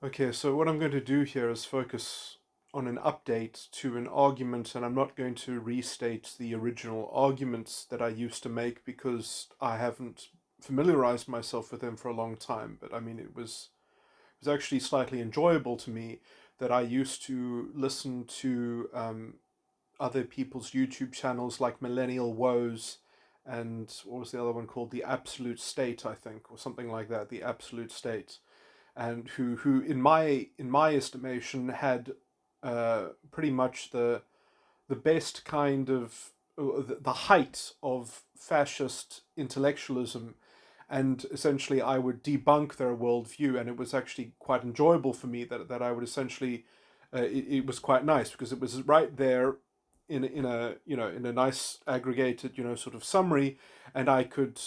Okay, so what I'm going to do here is focus on an update to an argument, and I'm not going to restate the original arguments that I used to make because I haven't familiarized myself with them for a long time. But I mean, it was actually slightly enjoyable to me that I used to listen to other people's YouTube channels like Millennial Woes and what was the other one called? The Absolute State, I think, or something like that. The Absolute State, and who in my estimation had pretty much the best kind of the height of fascist intellectualism, and essentially I would debunk their worldview, and it was actually quite enjoyable for me that I would essentially it was quite nice because it was right there in a nice aggregated sort of summary, and I could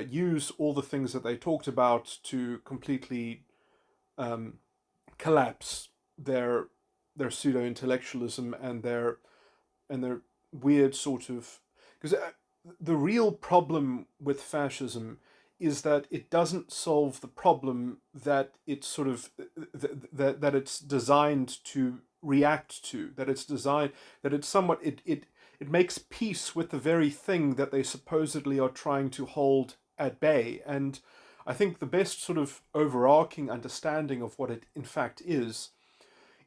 use all the things that they talked about to completely um, collapse their their pseudo intellectualism and their weird sort of, because the real problem with fascism is that it doesn't solve the problem that it's sort of that it's designed to react to, that it's designed, that it's somewhat it makes peace with the very thing that they supposedly are trying to hold at bay. And I think the best sort of overarching understanding of what it in fact is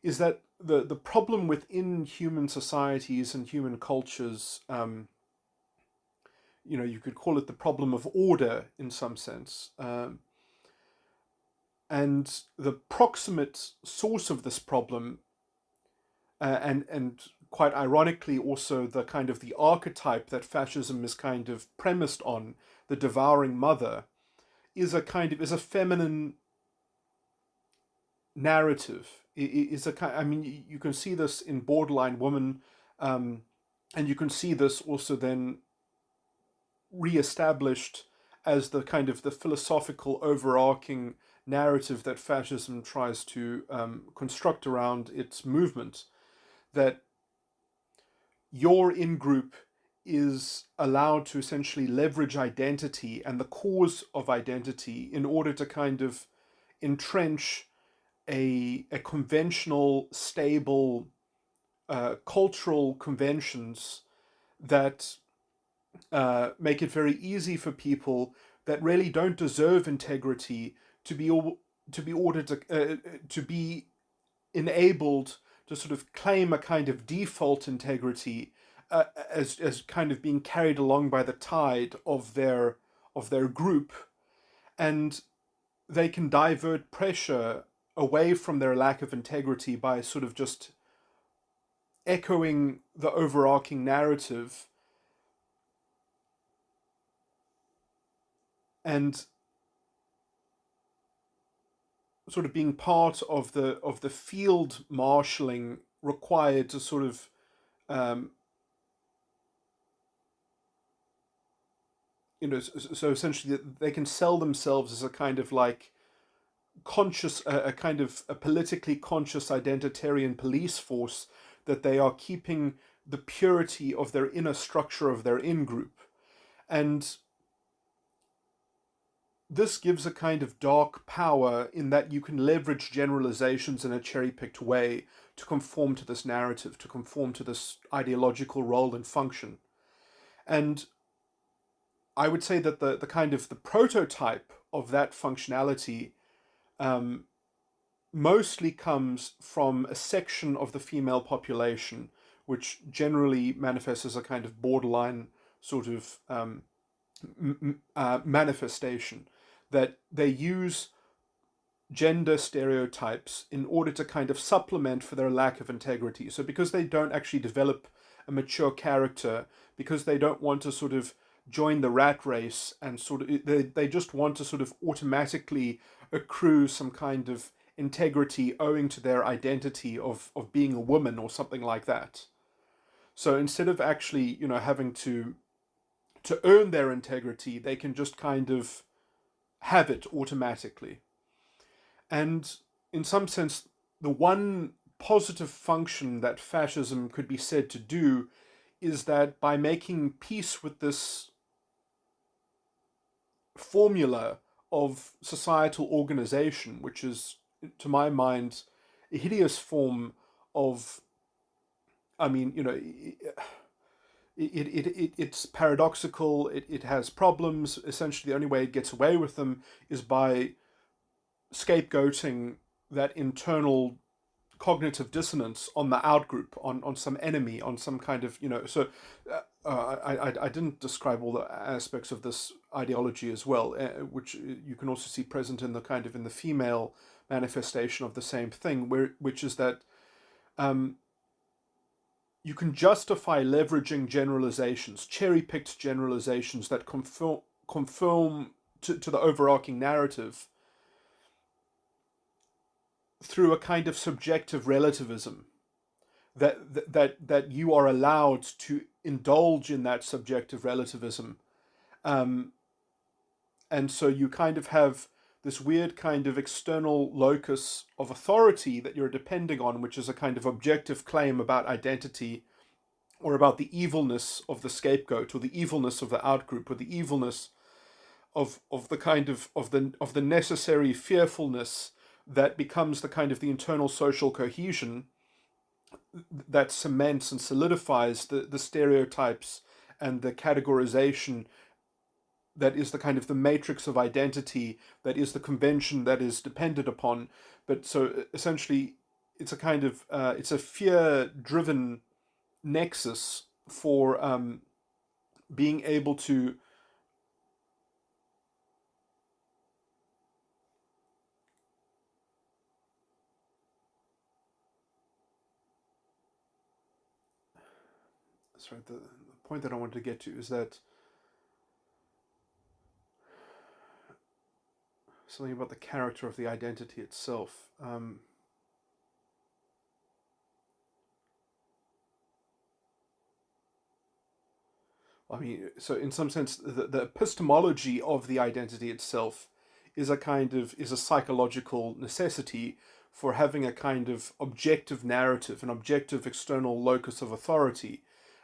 that the problem within human societies and human cultures, you could call it the problem of order in some sense, and the proximate source of this problem, and quite ironically also the kind of the archetype that fascism is kind of premised on, the devouring mother, is a feminine narrative. Is a kind. I mean, you can see this in Borderline Woman, um, and you can see this also then reestablished as the kind of the philosophical overarching narrative that fascism tries to construct around its movement. That your in group is allowed to essentially leverage identity and the cause of identity in order to kind of entrench a conventional, stable cultural conventions that make it very easy for people that really don't deserve integrity to be to be ordered to be enabled to sort of claim a kind of default integrity, as kind of being carried along by the tide of their group, and they can divert pressure away from their lack of integrity by sort of just echoing the overarching narrative and sort of being part of the field marshalling required to sort of um, so essentially they can sell themselves as a kind of like conscious a kind of a politically conscious identitarian police force, that they are keeping the purity of their inner structure of their in group. And this gives a kind of dark power in that you can leverage generalizations in a cherry picked way to conform to this narrative, to conform to this ideological role and function. And I would say that the kind of the prototype of that functionality um, mostly comes from a section of the female population, which generally manifests as a kind of borderline sort of manifestation, that they use gender stereotypes in order to kind of supplement for their lack of integrity. So because they don't actually develop a mature character, because they don't want to sort of join the rat race and sort of they just want to sort of automatically accrue some kind of integrity owing to their identity of being a woman or something like that. So instead of actually, having to earn their integrity, they can just kind of have it automatically. And in some sense, the one positive function that fascism could be said to do is that by making peace with this formula of societal organization, which is to my mind, a hideous form of, I mean, it's paradoxical. It has problems. Essentially, the only way it gets away with them is by scapegoating that internal cognitive dissonance on the outgroup, on some enemy, on some kind of, so I didn't describe all the aspects of this ideology as well, which you can also see present in the kind of in the female manifestation of the same thing, which is that um, you can justify leveraging generalizations, cherry-picked generalizations that conform to the overarching narrative through a kind of subjective relativism, that you are allowed to indulge in that subjective relativism, um, and so you kind of have this weird kind of external locus of authority that you're depending on, which is a kind of objective claim about identity, or about the evilness of the scapegoat, or the evilness of the outgroup, or the evilness of the kind of the necessary fearfulness that becomes the kind of the internal social cohesion that cements and solidifies the stereotypes and the categorization that is the kind of the matrix of identity, that is the convention that is depended upon. But so essentially, it's a kind of it's a fear-driven nexus for being able to sorry, the point that I wanted to get to is that something about the character of the identity itself. I mean, so in some sense, the epistemology of the identity itself is a kind of is a psychological necessity for having a kind of objective narrative, an objective external locus of authority,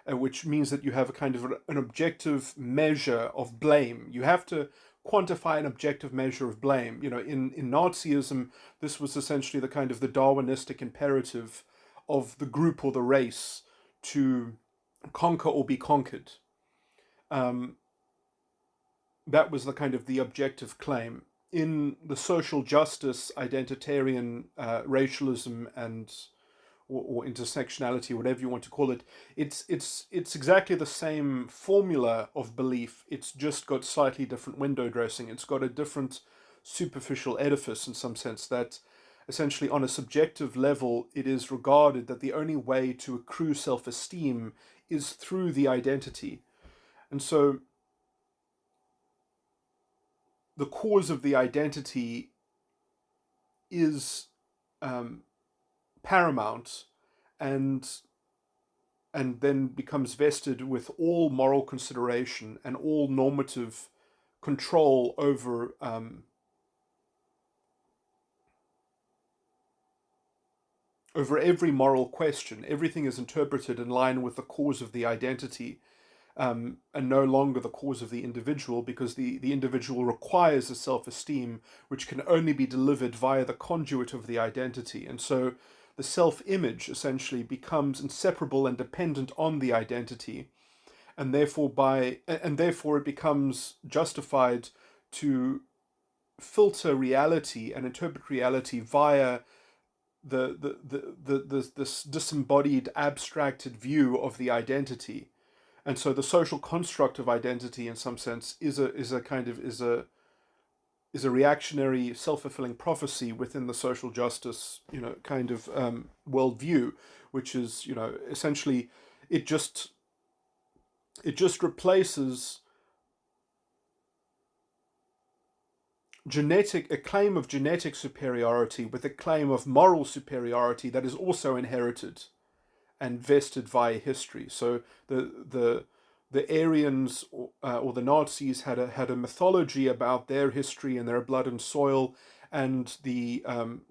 which means that you have a kind of an objective measure of blame. You have to quantify an objective measure of blame. In Nazism, this was essentially the kind of the Darwinistic imperative of the group or the race to conquer or be conquered. Um, that was the kind of the objective claim. In the social justice, identitarian racialism, and or intersectionality, whatever you want to call it, it's exactly the same formula of belief. It's just got slightly different window dressing. It's got a different superficial edifice in some sense, that essentially on a subjective level it is regarded that the only way to accrue self-esteem is through the identity. And so the cause of the identity is um, paramount, and then becomes vested with all moral consideration and all normative control over every moral question. Everything is interpreted in line with the cause of the identity, and no longer the cause of the individual, because the individual requires a self-esteem which can only be delivered via the conduit of the identity. And so the self-image essentially becomes inseparable and dependent on the identity, and therefore it becomes justified to filter reality and interpret reality via this disembodied, abstracted view of the identity. And so the social construct of identity, in some sense, is a reactionary, self-fulfilling prophecy within the social justice, kind of worldview, which is, essentially, it just replaces a claim of genetic superiority with a claim of moral superiority that is also inherited and vested via history. So the Aryans, or the Nazis had a mythology about their history and their blood and soil, and the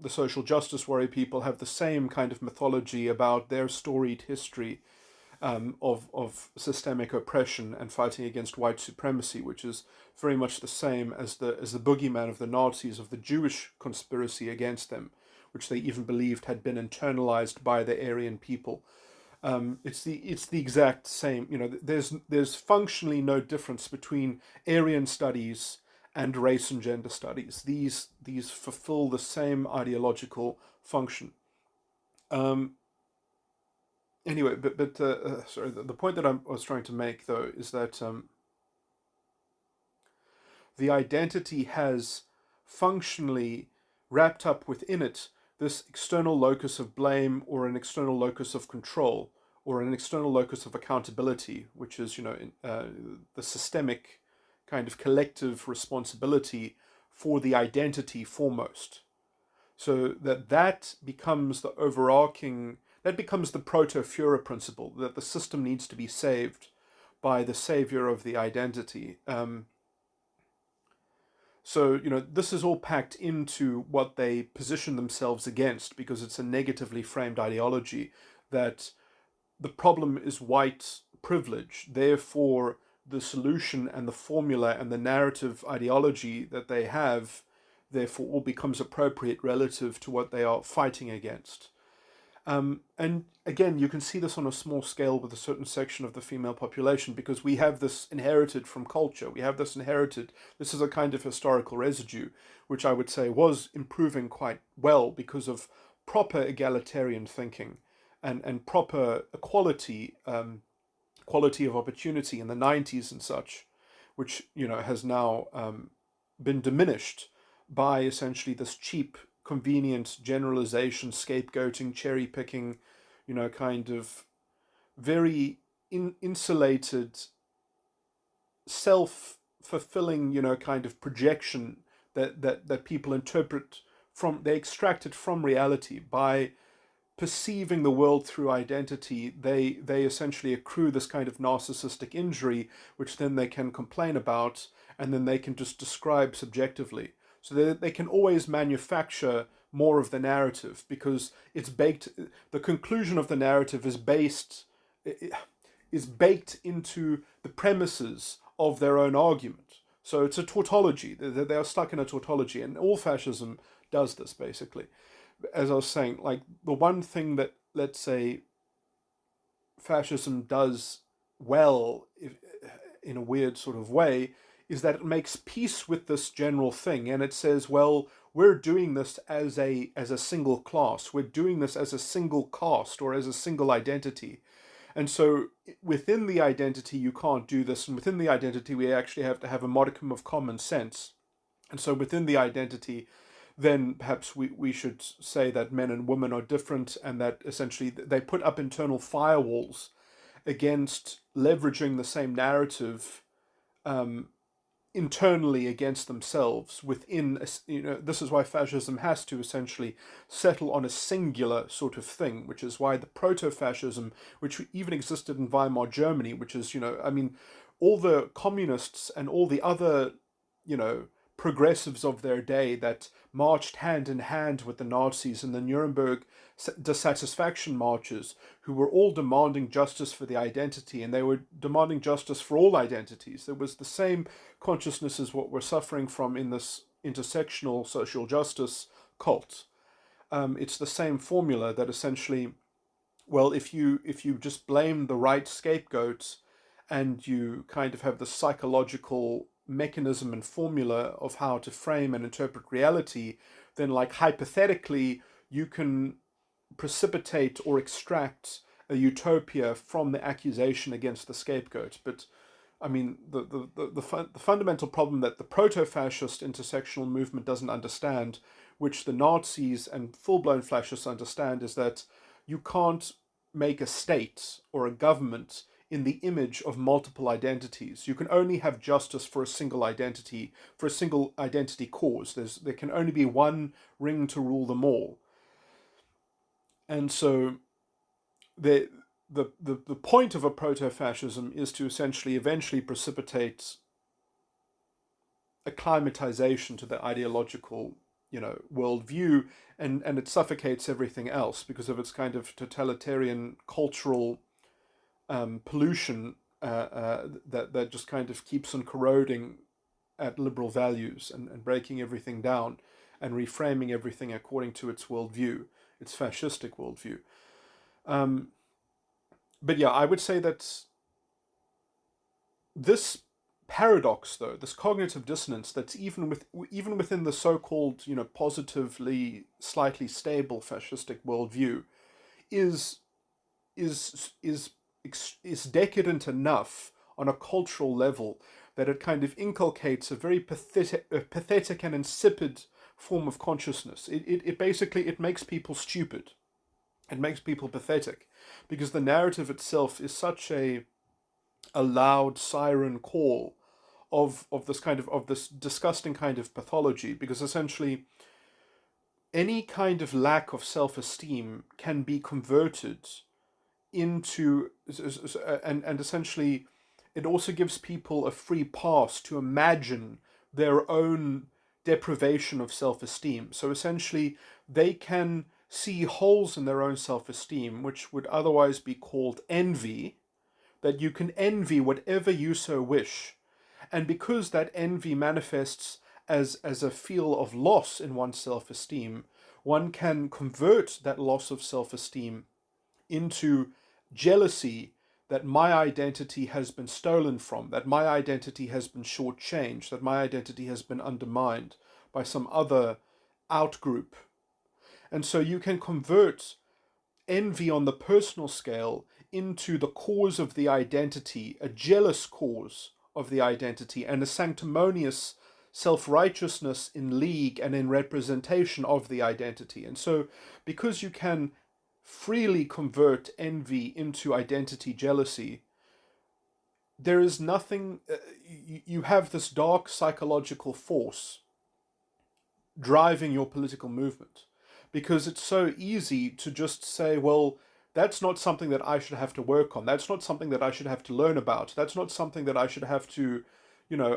social justice warrior people have the same kind of mythology about their storied history. of systemic oppression and fighting against white supremacy, which is very much the same as the boogeyman of the Nazis, of the Jewish conspiracy against them, which they even believed had been internalized by the Aryan people. It's the exact same. There's functionally no difference between Aryan studies and race and gender studies. These fulfill the same ideological function. Um, anyway, but sorry. The point that I was trying to make though is that the identity has functionally wrapped up within it this external locus of blame or an external locus of control or an external locus of accountability, which is, the systemic kind of collective responsibility for the identity foremost. So that becomes the overarching, that becomes the proto-Führer principle, that the system needs to be saved by the savior of the identity. So, this is all packed into what they position themselves against because it's a negatively framed ideology that the problem is white privilege. Therefore, the solution and the formula and the narrative ideology that they have, therefore, all becomes appropriate relative to what they are fighting against. And again, you can see this on a small scale with a certain section of the female population because we have this inherited from culture. This is a kind of historical residue, which I would say was improving quite well because of proper egalitarian thinking and proper equality, quality of opportunity in the 90s and such, which, has now been diminished by essentially this cheap, convenient generalization, scapegoating, cherry picking, kind of very insulated, self fulfilling, kind of projection that people interpret from, they extract it from reality by perceiving the world through identity. They essentially accrue this kind of narcissistic injury, which then they can complain about, and then they can just describe subjectively. So they can always manufacture more of the narrative because it's baked. The conclusion of the narrative is baked into the premises of their own argument. So it's a tautology. They are stuck in a tautology, and all fascism does this basically. As I was saying, like the one thing that, let's say, fascism does well, in a weird sort of way, is that it makes peace with this general thing, and it says, well, we're doing this as a single class, we're doing this as a single caste or as a single identity, and so within the identity you can't do this, and within the identity we actually have to have a modicum of common sense, and so within the identity then perhaps we should say that men and women are different and that essentially they put up internal firewalls against leveraging the same narrative um, internally against themselves within this is why fascism has to essentially settle on a singular sort of thing, which is why the proto-fascism, which even existed in Weimar Germany, which is, all the communists and all the other, progressives of their day that marched hand in hand with the Nazis in the Nuremberg dissatisfaction marches, who were all demanding justice for the identity, and they were demanding justice for all identities. There was the same consciousness as what we're suffering from in this intersectional social justice cult. It's the same formula that essentially, well, if you just blame the right scapegoat and you kind of have the psychological mechanism and formula of how to frame and interpret reality, then like hypothetically you can precipitate or extract a utopia from the accusation against the scapegoat. But I mean, the fundamental problem that the proto-fascist intersectional movement doesn't understand, which the Nazis and full-blown fascists understand, is that you can't make a state or a government in the image of multiple identities. You can only have justice for a single identity, for a single identity cause. There can only be one ring to rule them all. And so the point of a proto-fascism is to essentially eventually precipitate acclimatization to the ideological, worldview, and it suffocates everything else because of its kind of totalitarian cultural pollution that just kind of keeps on corroding at liberal values and breaking everything down and reframing everything according to its worldview, its fascistic worldview. Um, but yeah, I would say that this paradox, though, this cognitive dissonance that's even within the so-called, positively slightly stable fascistic worldview, is is is is decadent enough on a cultural level that it kind of inculcates a very pathetic and insipid form of consciousness. It basically it makes people stupid. It makes people pathetic because the narrative itself is such a loud siren call of this disgusting kind of pathology, because essentially any kind of lack of self-esteem can be converted into, and essentially it also gives people a free pass to imagine their own deprivation of self-esteem. So essentially they can see holes in their own self-esteem which would otherwise be called envy, that you can envy whatever you so wish. And because that envy manifests as a feel of loss in one's self-esteem, one can convert that loss of self-esteem into jealousy that my identity has been stolen from, that my identity has been shortchanged, that my identity has been undermined by some other outgroup. And so you can convert envy on the personal scale into the cause of the identity, a jealous cause of the identity, and a sanctimonious self-righteousness in league and in representation of the identity. And so because you can freely convert envy into identity jealousy, there is nothing, you have this dark psychological force driving your political movement, because it's so easy to just say, well, that's not something that I should have to work on. That's not something that I should have to learn about. That's not something that I should have to,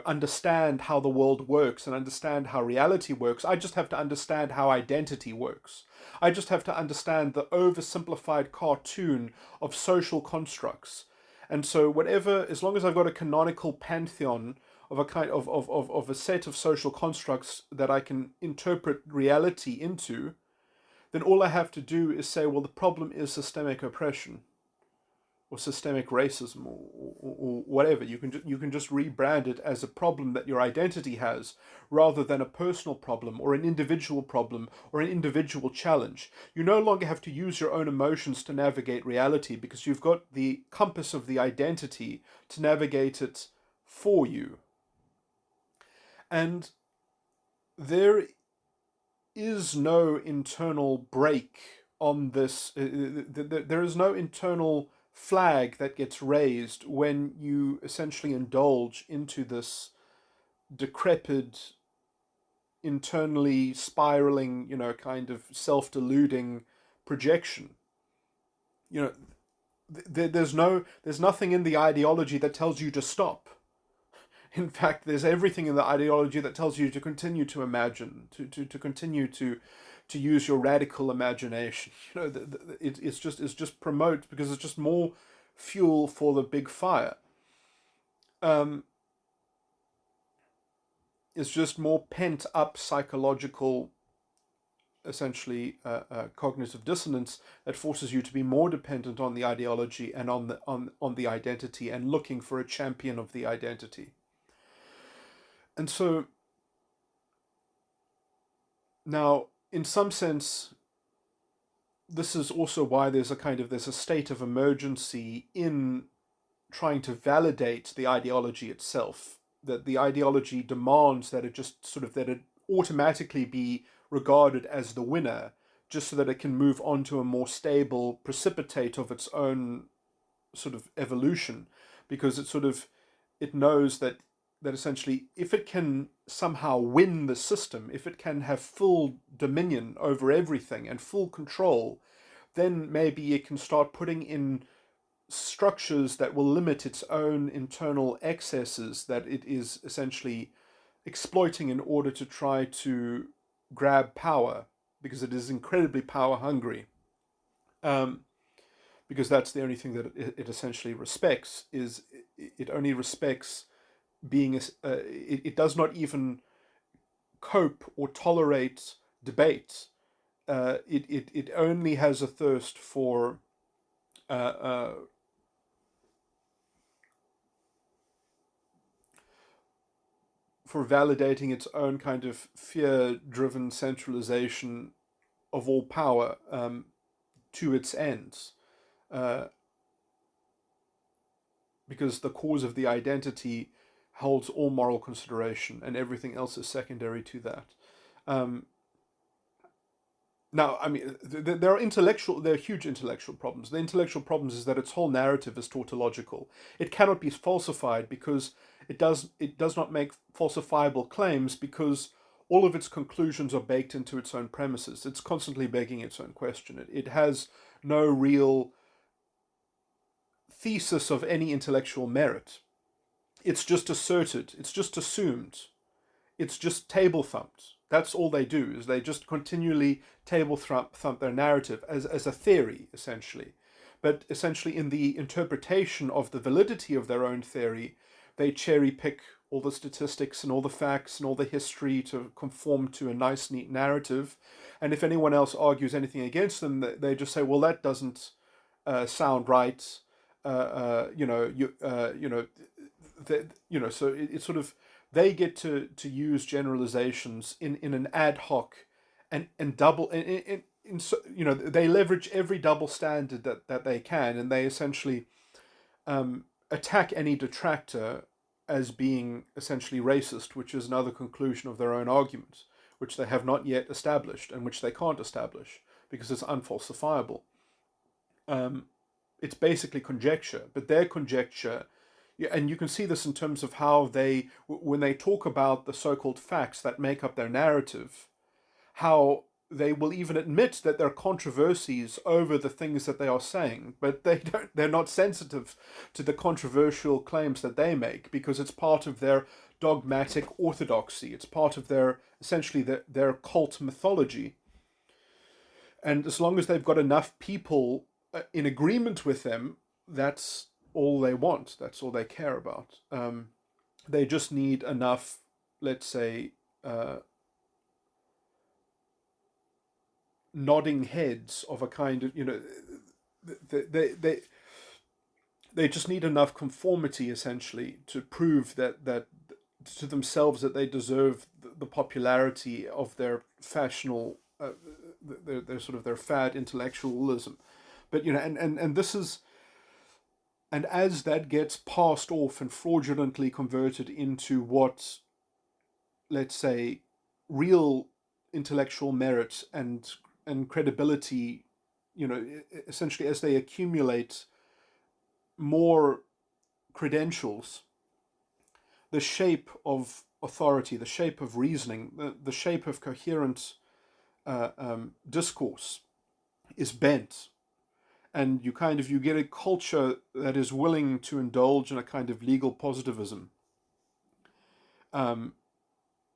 understand how the world works and understand how reality works. I just have to understand how identity works. I just have to understand the oversimplified cartoon of social constructs. And so whatever, as long as I've got a canonical pantheon of a kind of a set of social constructs that I can interpret reality into, then all I have to do is say, well, the problem is systemic oppression or systemic racism, or whatever. You can just rebrand it as a problem that your identity has, rather than a personal problem or an individual problem or an individual challenge. You no longer have to use your own emotions to navigate reality, because you've got the compass of the identity to navigate it for you. And there is no internal break on this. There is no internal flag that gets raised when you essentially indulge into this decrepit, internally spiraling, kind of self-deluding projection. You know, there's nothing in the ideology that tells you to stop. In fact, there's everything in the ideology that tells you to continue to imagine, to continue to use your radical imagination. It's just promote, because it's just more fuel for the big fire. Um, it's just more pent up psychological, essentially cognitive dissonance that forces you to be more dependent on the ideology and on the identity, and looking for a champion of the identity. And so now, in some sense, this is also why there's a state of emergency in trying to validate the ideology itself. That the ideology demands that it automatically be regarded as the winner, just so that it can move on to a more stable precipitate of its own sort of evolution, because it knows that essentially, if it can somehow win the system, if it can have full dominion over everything and full control, then maybe it can start putting in structures that will limit its own internal excesses that it is essentially exploiting in order to try to grab power, because it is incredibly power hungry. Um, because that's the only thing that it essentially respects. Is it only respects being it does not even cope or tolerate debate. It only has a thirst uh, uh, for validating its own kind of fear-driven centralization of all power to its ends, uh, because the cause of the identity holds all moral consideration, and everything else is secondary to that. Um, Now, I mean, there are huge intellectual problems. The intellectual problems is that its whole narrative is tautological. It cannot be falsified because it does not make falsifiable claims because all of its conclusions are baked into its own premises. It's constantly begging its own question. It has no real thesis of any intellectual merit. It's just asserted. It's just assumed. It's just table thumped. That's all they do, is they just continually table thump their narrative as a theory, essentially. But essentially, in the interpretation of the validity of their own theory, they cherry pick all the statistics and all the facts and all the history to conform to a nice, neat narrative. And if anyone else argues anything against them, they just say, well, that doesn't sound right. So it's sort of, they get to use generalizations in an ad hoc and double they leverage every double standard that they can, and they essentially attack any detractor as being essentially racist, which is another conclusion of their own argument, which they have not yet established and which they can't establish because it's unfalsifiable. um, it's basically conjecture, but their conjecture, yeah, and you can see this in terms of how they, when they talk about the so-called facts that make up their narrative, how they will even admit that there are controversies over the things that they are saying, but they're not sensitive to the controversial claims that they make because it's part of their dogmatic orthodoxy. It's part of their, essentially their cult mythology. And as long as they've got enough people in agreement with them, that's all they want. That's all they care about. They just need enough, let's say, nodding heads of a kind of, they, they, they, they just need enough conformity, essentially, to prove that to themselves that they deserve the popularity of their fashional, their sort of their fad intellectualism. But and this is, and as that gets passed off and fraudulently converted into what, let's say, real intellectual merit and credibility, essentially, as they accumulate more credentials, the shape of authority, the shape of reasoning, the shape of coherent discourse is bent, and you get a culture that is willing to indulge in a kind of legal positivism, um,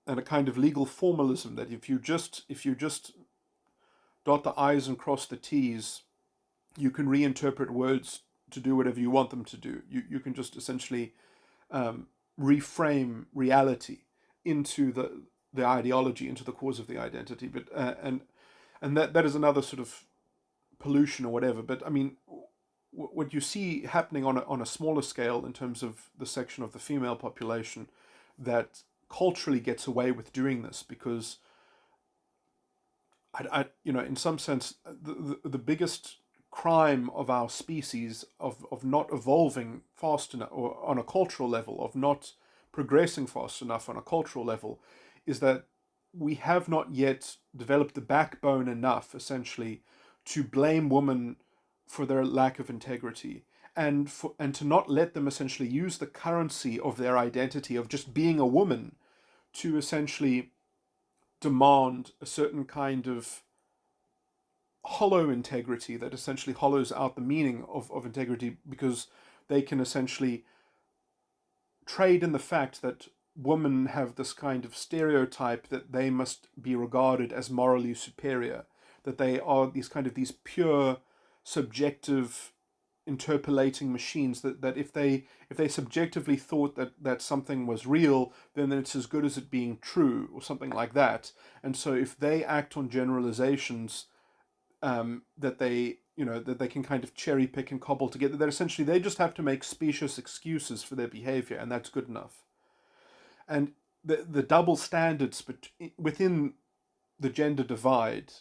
and a kind of legal formalism that if you just dot the i's and cross the t's, you can reinterpret words to do whatever you want them to do. You can just essentially reframe reality into the ideology, into the cause of the identity. But and that is another sort of pollution or whatever. But I mean, what you see happening on a smaller scale in terms of the section of the female population that culturally gets away with doing this, because in some sense, the biggest crime of our species of not evolving fast enough, or on a cultural level, of not progressing fast enough on a cultural level, is that we have not yet developed the backbone enough, essentially, to blame women for their lack of integrity, and to not let them essentially use the currency of their identity of just being a woman to essentially demand a certain kind of hollow integrity that essentially hollows out the meaning of integrity, because they can essentially trade in the fact that women have this kind of stereotype that they must be regarded as morally superior, that they are these pure subjective interpolating machines, that if they subjectively thought that something was real, then it's as good as it being true, or something like that. And so if they act on generalizations, that they, that they can kind of cherry pick and cobble together, that essentially they just have to make specious excuses for their behavior, and that's good enough. And the double standards within the gender divide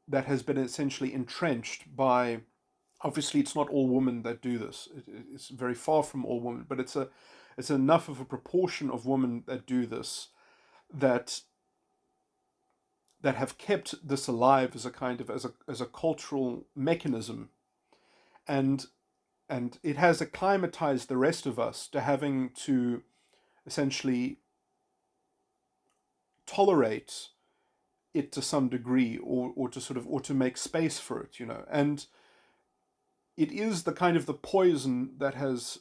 that has been essentially entrenched by, obviously it's not all women that do this, it's very far from all women, but it's enough of a proportion of women that do this, that have kept this alive as a kind of as a cultural mechanism. and and it has acclimatized the rest of us to having to essentially tolerate it to some degree, or to sort of, or to make space for it, and it is the kind of the poison that has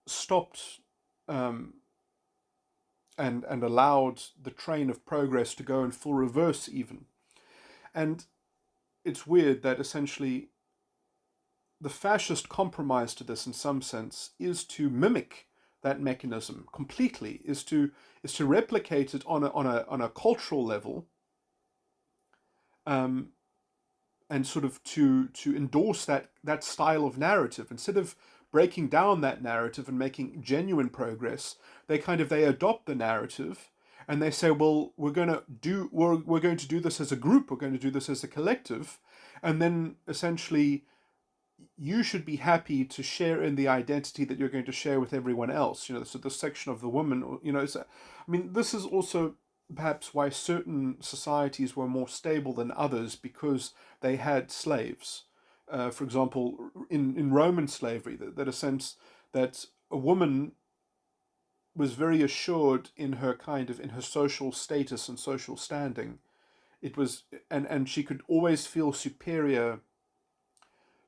stopped, um, and allowed the train of progress to go in full reverse even. And it's weird that essentially the fascist compromise to this, in some sense, is to mimic that mechanism completely, is to replicate it on a cultural level, um, and sort of to endorse that style of narrative. Instead of breaking down that narrative and making genuine progress, they adopt the narrative, and they say, well, we're going to do this as a group, we're going to do this as a collective, and then essentially you should be happy to share in the identity that you're going to share with everyone else. So this section of the woman, I mean, this is also perhaps why certain societies were more stable than others, because they had slaves. For example, in Roman slavery, that a sense that a woman was very assured in her in her social status and social standing. It was, and she could always feel superior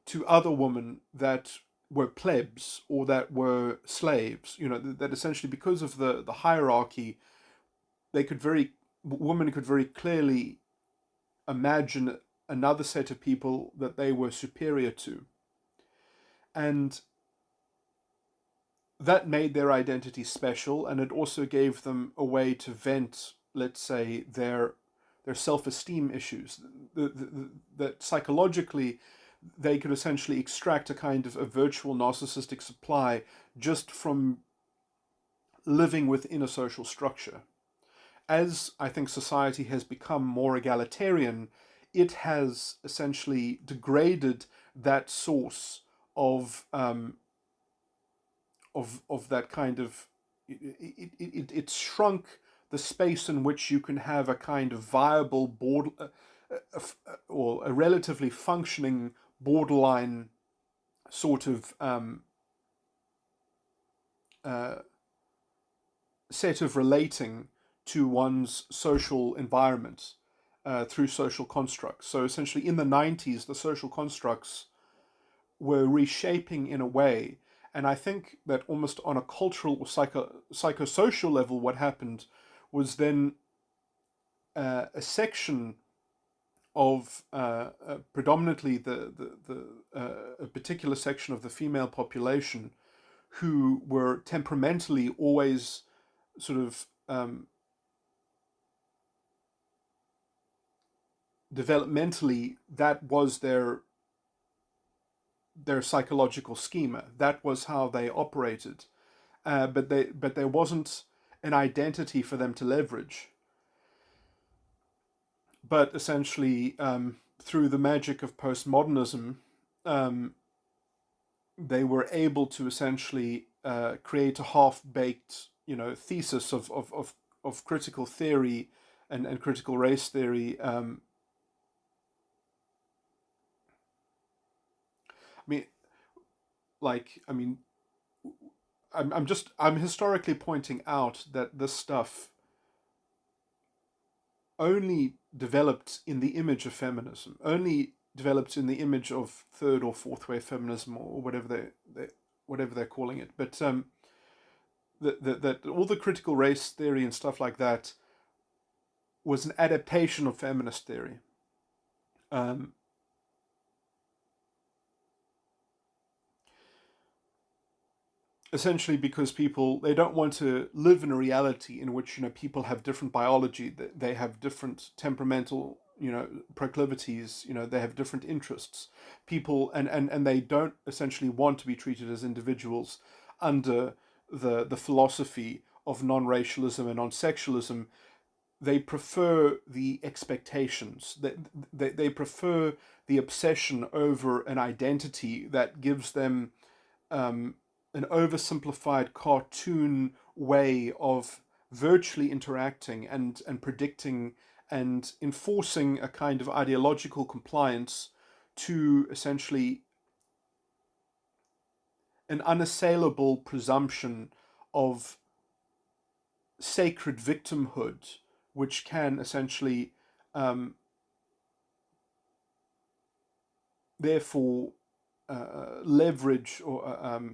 to other women that were plebs or that were slaves. That essentially, because of the hierarchy, they could very women could very clearly imagine another set of people that they were superior to, and that made their identity special, and it also gave them a way to vent, let's say, their self-esteem issues. That psychologically they could essentially extract a kind of a virtual narcissistic supply just from living within a social structure. As I think society has become more egalitarian, it has essentially degraded that source of that kind of, it's shrunk the space in which you can have a kind of viable or a relatively functioning borderline sort of uh, set of relating to one's social environment through social constructs. So essentially, in the 90s, the social constructs were reshaping in a way. And I think that almost on a cultural or psychosocial level, what happened was then a section of predominantly a particular section of the female population, who were temperamentally always sort of developmentally, that was their psychological schema. That was how they operated, but there wasn't an identity for them to leverage. But essentially, through the magic of postmodernism, um, they were able to essentially create a half-baked, thesis of critical theory and critical race theory. I mean, I mean, I'm historically pointing out that this stuff only developed in the image of feminism, only developed in the image of third or fourth wave feminism, or whatever they're calling it. But that all the critical race theory and stuff like that was an adaptation of feminist theory. Um, essentially because people, they don't want to live in a reality in which, people have different biology, they have different temperamental, proclivities, they have different interests. People, and they don't essentially want to be treated as individuals under the philosophy of non-racialism and non-sexualism. They prefer the expectations, they prefer the obsession over an identity that gives them um, an oversimplified cartoon way of virtually interacting and predicting and enforcing a kind of ideological compliance to essentially an unassailable presumption of sacred victimhood, which can essentially um, therefore leverage or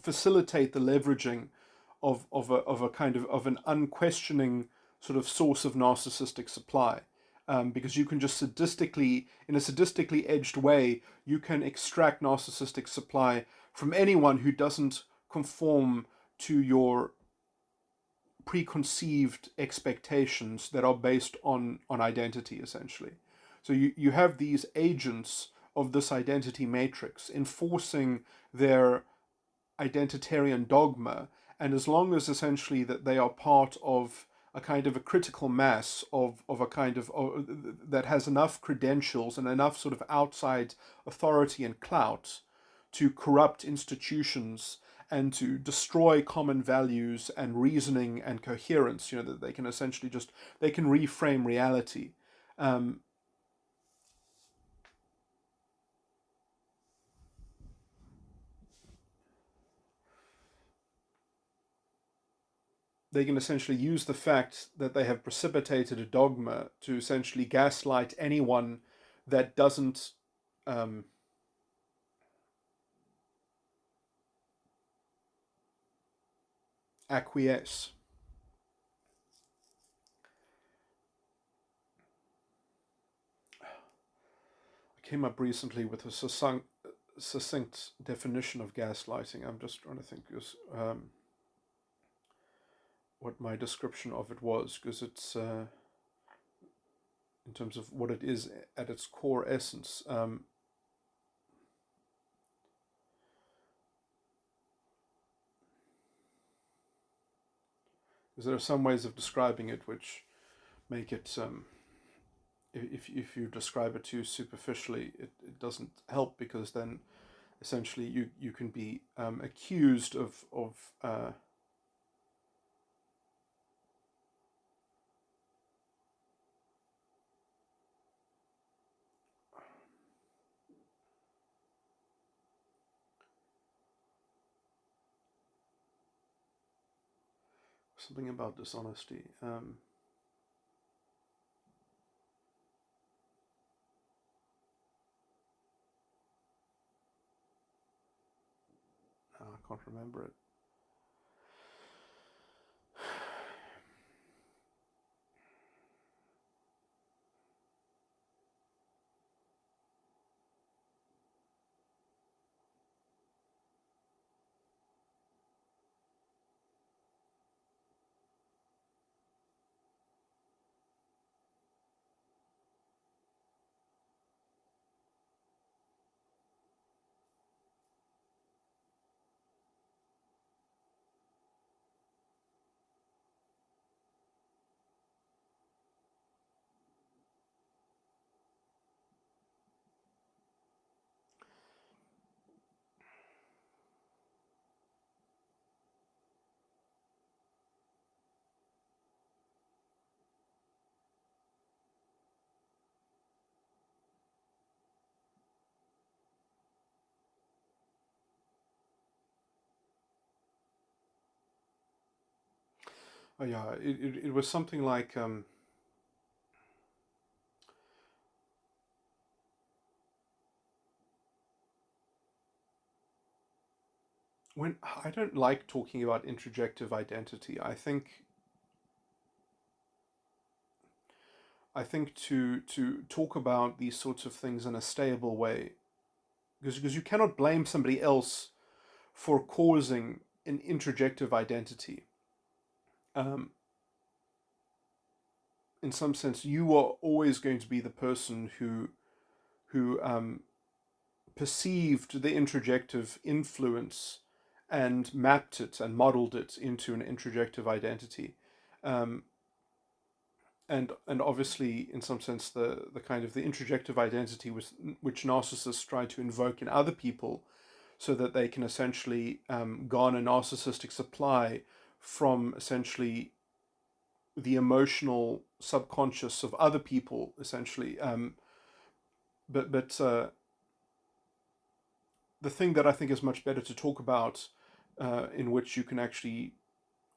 facilitate the leveraging of a kind of an unquestioning sort of source of narcissistic supply. Because you can just sadistically, in a sadistically edged way, you can extract narcissistic supply from anyone who doesn't conform to your preconceived expectations that are based on identity, essentially. So you have these agents of this identity matrix enforcing their identitarian dogma, and as long as essentially that they are part of a kind of a critical mass of a kind of that has enough credentials and enough sort of outside authority and clout to corrupt institutions and to destroy common values and reasoning and coherence, that they can essentially just, they can reframe reality. um, they can essentially use the fact that they have precipitated a dogma to essentially gaslight anyone that doesn't um, acquiesce. I came up recently with a succinct definition of gaslighting. I'm just trying to think what my description of it was, because it's in terms of what it is at its core essence. Because there are some ways of describing it which make it, if you describe it too superficially, it doesn't help, because then essentially you can be accused of something about dishonesty. I can't remember it. Oh yeah, it was something like when I don't like talking about introjective identity. I think to talk about these sorts of things in a stable way because you cannot blame somebody else for causing an introjective identity. Um, in some sense, you are always going to be the person who perceived the introjective influence and mapped it and modeled it into an introjective identity. Um, and obviously, in some sense, the kind of the introjective identity which narcissists try to invoke in other people, so that they can essentially garner narcissistic supply from essentially the emotional subconscious of other people, essentially. But the thing that I think is much better to talk about, in which you can actually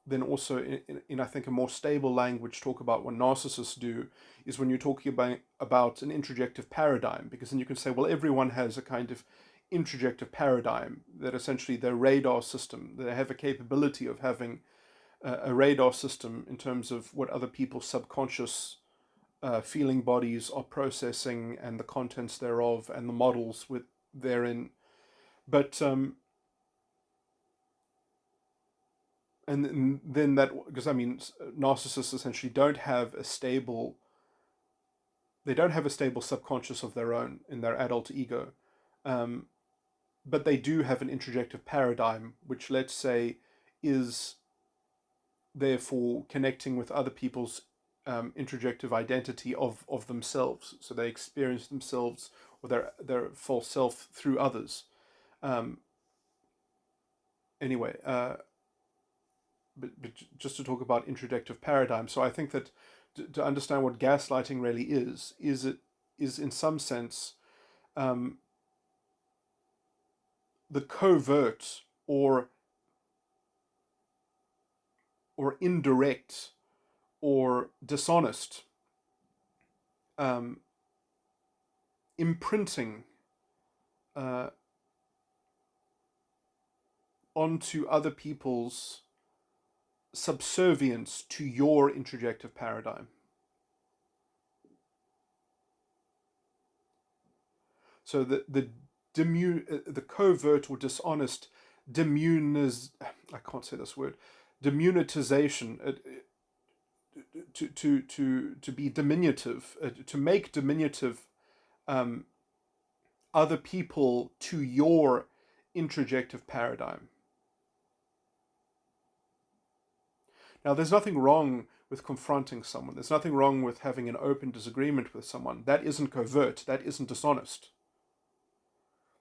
then also in I think a more stable language talk about what narcissists do, is when you're talking about an introjective paradigm, because then you can say, well, everyone has a kind of introjective paradigm, that essentially their radar system, they have a capability of having a radar system in terms of what other people's subconscious feeling bodies are processing, and the contents thereof, and the models with therein. But and then that, because I mean, narcissists essentially don't have a stable, they don't have a stable subconscious of their own in their adult ego, um, but they do have an introjective paradigm, which, let's say, is therefore connecting with other people's introjective identity of themselves. So they experience themselves or their false self through others. Um, anyway, but just to talk about introjective paradigm. So I think that to understand what gaslighting really is in some sense um, the covert or indirect or dishonest um, imprinting uh, onto other people's subservience to your introjective paradigm. So the covert or dishonest I can't say this word, demunitization, to be diminutive, to make diminutive um, other people to your introjective paradigm. Now, there's nothing wrong with confronting someone. There's nothing wrong with having an open disagreement with someone. That isn't covert. That isn't dishonest.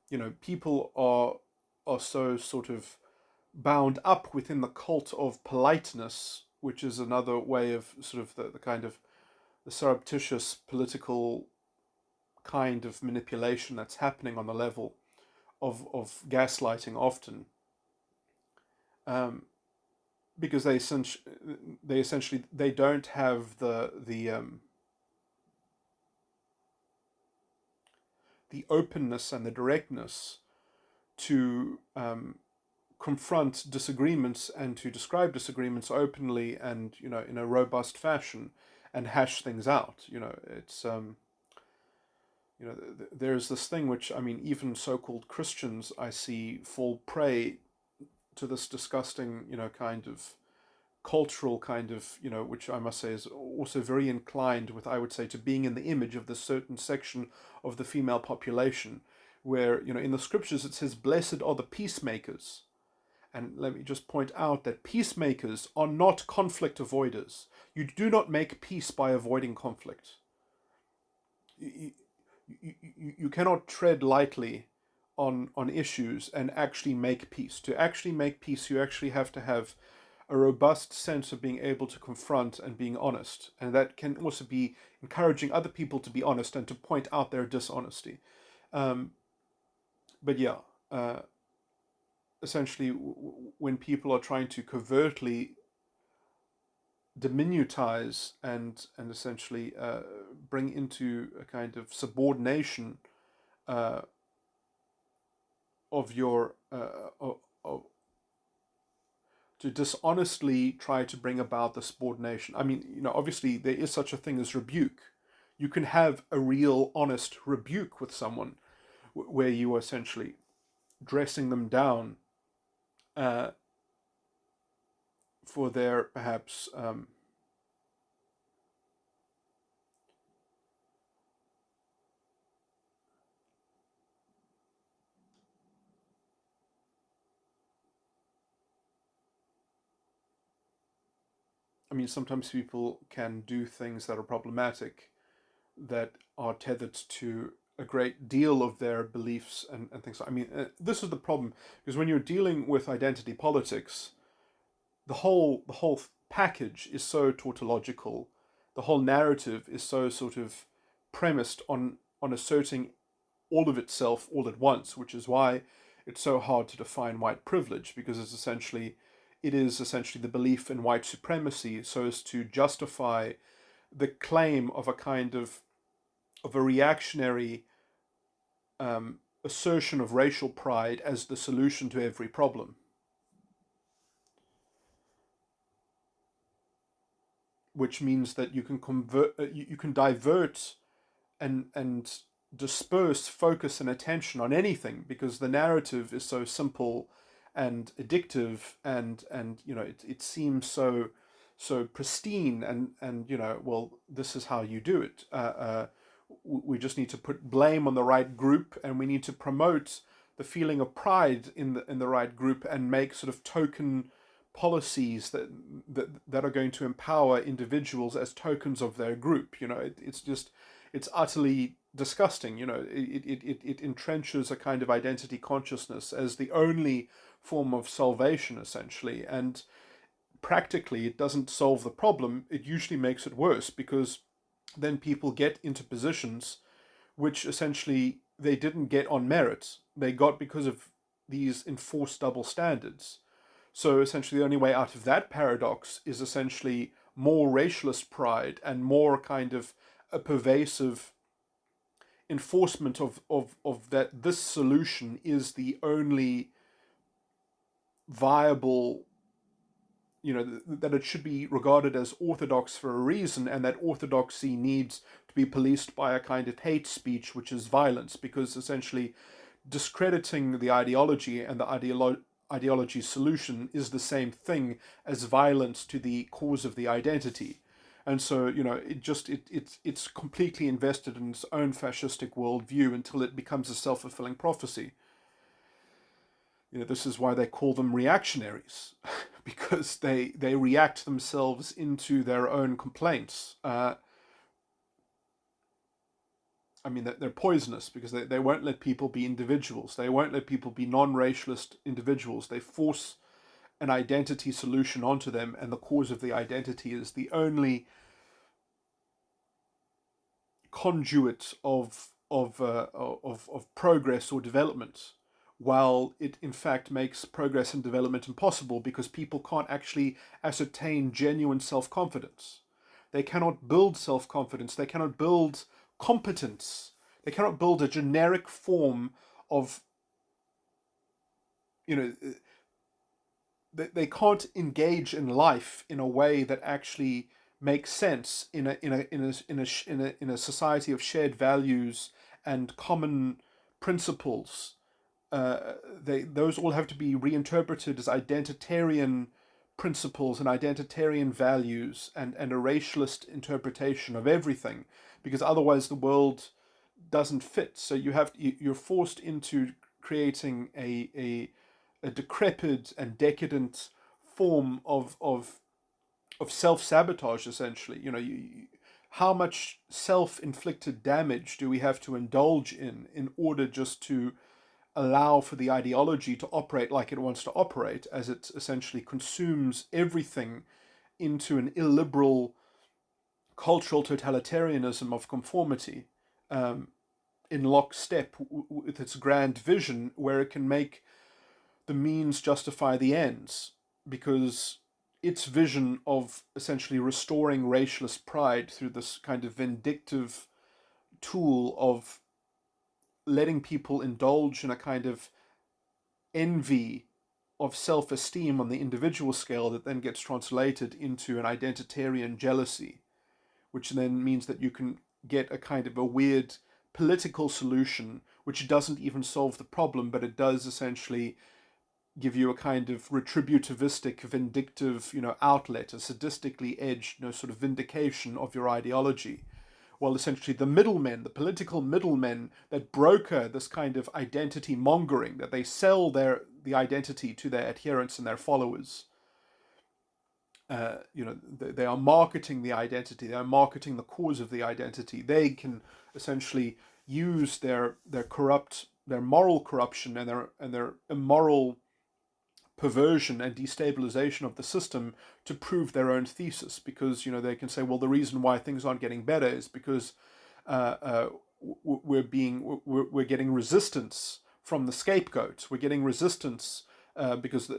You know, people are so sort of bound up within the cult of politeness, which is another way of sort of the kind of the surreptitious political kind of manipulation that's happening on the level of gaslighting often. Because they essentially they don't have the openness and the directness to confront disagreements and to describe disagreements openly and, you know, in a robust fashion, and hash things out. You know, it's you know, there's this thing which, I mean, even so-called Christians I see fall prey to this disgusting, you know, kind of cultural kind of, you know, which I must say is also very inclined with, I would say, to being in the image of this certain section of the female population, where, you know, in the scriptures it says, blessed are the peacemakers. And let me just point out that peacemakers are not conflict avoiders. You do not make peace by avoiding conflict. You cannot tread lightly on issues and actually make peace. To actually make peace, you actually have to have a robust sense of being able to confront and being honest. And that can also be encouraging other people to be honest and to point out their dishonesty. Um, but yeah, essentially, when people are trying to covertly diminutize and essentially bring into a kind of subordination uh, of your to dishonestly try to bring about the subordination. I mean, you know, obviously there is such a thing as rebuke. You can have a real honest rebuke with someone, where you are essentially dressing them down uh, for their perhaps I mean, sometimes people can do things that are problematic that are tethered to a great deal of their beliefs and things. I mean, this is the problem because when you're dealing with identity politics, the whole package is so tautological. The whole narrative is so sort of premised on asserting all of itself all at once, which is why it's so hard to define white privilege because it is essentially the belief in white supremacy so as to justify the claim of a kind of a reactionary assertion of racial pride as the solution to every problem, which means that you can you can divert and disperse focus and attention on anything because the narrative is so simple and addictive and it seems so pristine and well, this is how you do it. We just need to put blame on the right group and we need to promote the feeling of pride in the right group and make sort of token policies that are going to empower individuals as tokens of their group. It's utterly disgusting. It entrenches a kind of identity consciousness as the only form of salvation, essentially. And practically, it doesn't solve the problem. It usually makes it worse because then people get into positions which essentially they didn't get on merit. They got because of these enforced double standards. So essentially, the only way out of that paradox is essentially more racialist pride and more kind of a pervasive enforcement of that this solution is the only viable, that it should be regarded as orthodox for a reason, and that orthodoxy needs to be policed by a kind of hate speech, which is violence, because essentially discrediting the ideology and the ideology solution is the same thing as violence to the cause of the identity. And so, it's completely invested in its own fascistic worldview until it becomes a self-fulfilling prophecy. This is why they call them reactionaries, because they react themselves into their own complaints. I mean, they're poisonous because they won't let people be individuals. They won't let people be non-racialist individuals. They force an identity solution onto them, and the cause of the identity is the only conduit of progress or development, while it in fact makes progress and development impossible because people can't actually ascertain genuine self-confidence. They cannot build self-confidence. They cannot build competence. They cannot build a generic form of, you know, they can't engage in life in a way that actually makes sense in a society of shared values and common principles. Those all have to be reinterpreted as identitarian principles and identitarian values and a racialist interpretation of everything, because otherwise the world doesn't fit. So you're forced into creating a decrepit and decadent form of self-sabotage, essentially. How much self-inflicted damage do we have to indulge in order just to allow for the ideology to operate like it wants to operate, as it essentially consumes everything into an illiberal cultural totalitarianism of conformity, in lockstep with its grand vision, where it can make the means justify the ends, because its vision of essentially restoring racialist pride through this kind of vindictive tool of letting people indulge in a kind of envy of self-esteem on the individual scale that then gets translated into an identitarian jealousy, which then means that you can get a kind of a weird political solution which doesn't even solve the problem, but it does essentially give you a kind of retributivistic, vindictive, outlet, a sadistically edged, sort of vindication of your ideology. Well, essentially, the middlemen, the political middlemen that broker this kind of identity mongering, that they sell the identity to their adherents and their followers. They are marketing the identity. They are marketing the cause of the identity. They can essentially use their moral corruption and their immoral perversion and destabilization of the system to prove their own thesis, because they can say, well, the reason why things aren't getting better is because we're getting resistance from the scapegoat. We're getting resistance because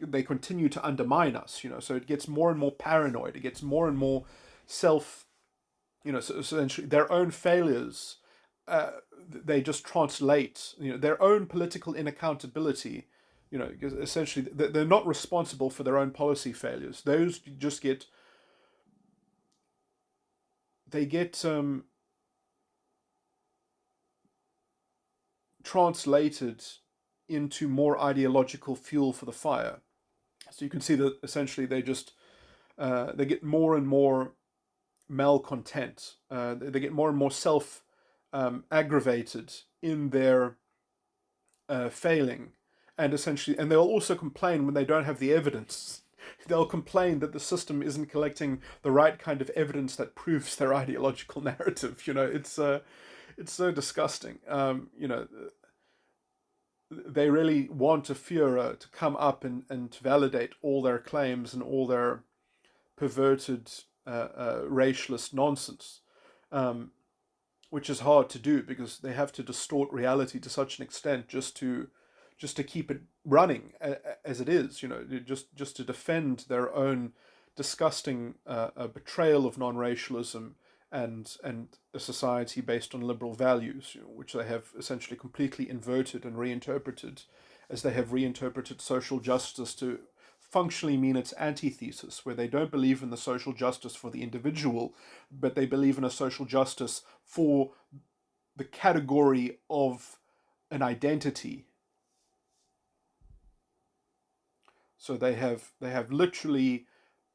they continue to undermine us. So it gets more and more paranoid. It gets more and more self. So essentially their own failures. They just translate, their own political inaccountability. Essentially they're not responsible for their own policy failures. Those just get translated into more ideological fuel for the fire. So you can see that essentially they get more and more malcontent. They get more and more aggravated in their failing, and they'll also complain when they don't have the evidence. They'll complain that the system isn't collecting the right kind of evidence that proves their ideological narrative. It's so disgusting. They really want a Führer to come up and to validate all their claims and all their perverted racialist nonsense, which is hard to do because they have to distort reality to such an extent just to keep it running as it is. Just to defend their own disgusting betrayal of non-racialism and a society based on liberal values, which they have essentially completely inverted and reinterpreted, as they have reinterpreted social justice to functionally mean its antithesis, where they don't believe in the social justice for the individual, but they believe in a social justice for the category of an identity. So they have literally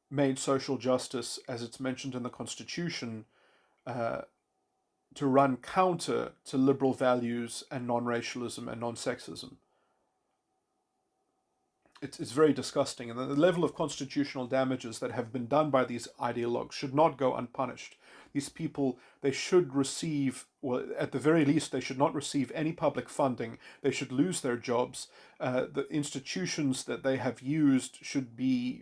made social justice, as it's mentioned in the Constitution, to run counter to liberal values and non-racialism and non-sexism. It's very disgusting, and the level of constitutional damages that have been done by these ideologues should not go unpunished. These people, they should receive, well, at the very least, they should not receive any public funding. They should lose their jobs. The institutions that they have used should be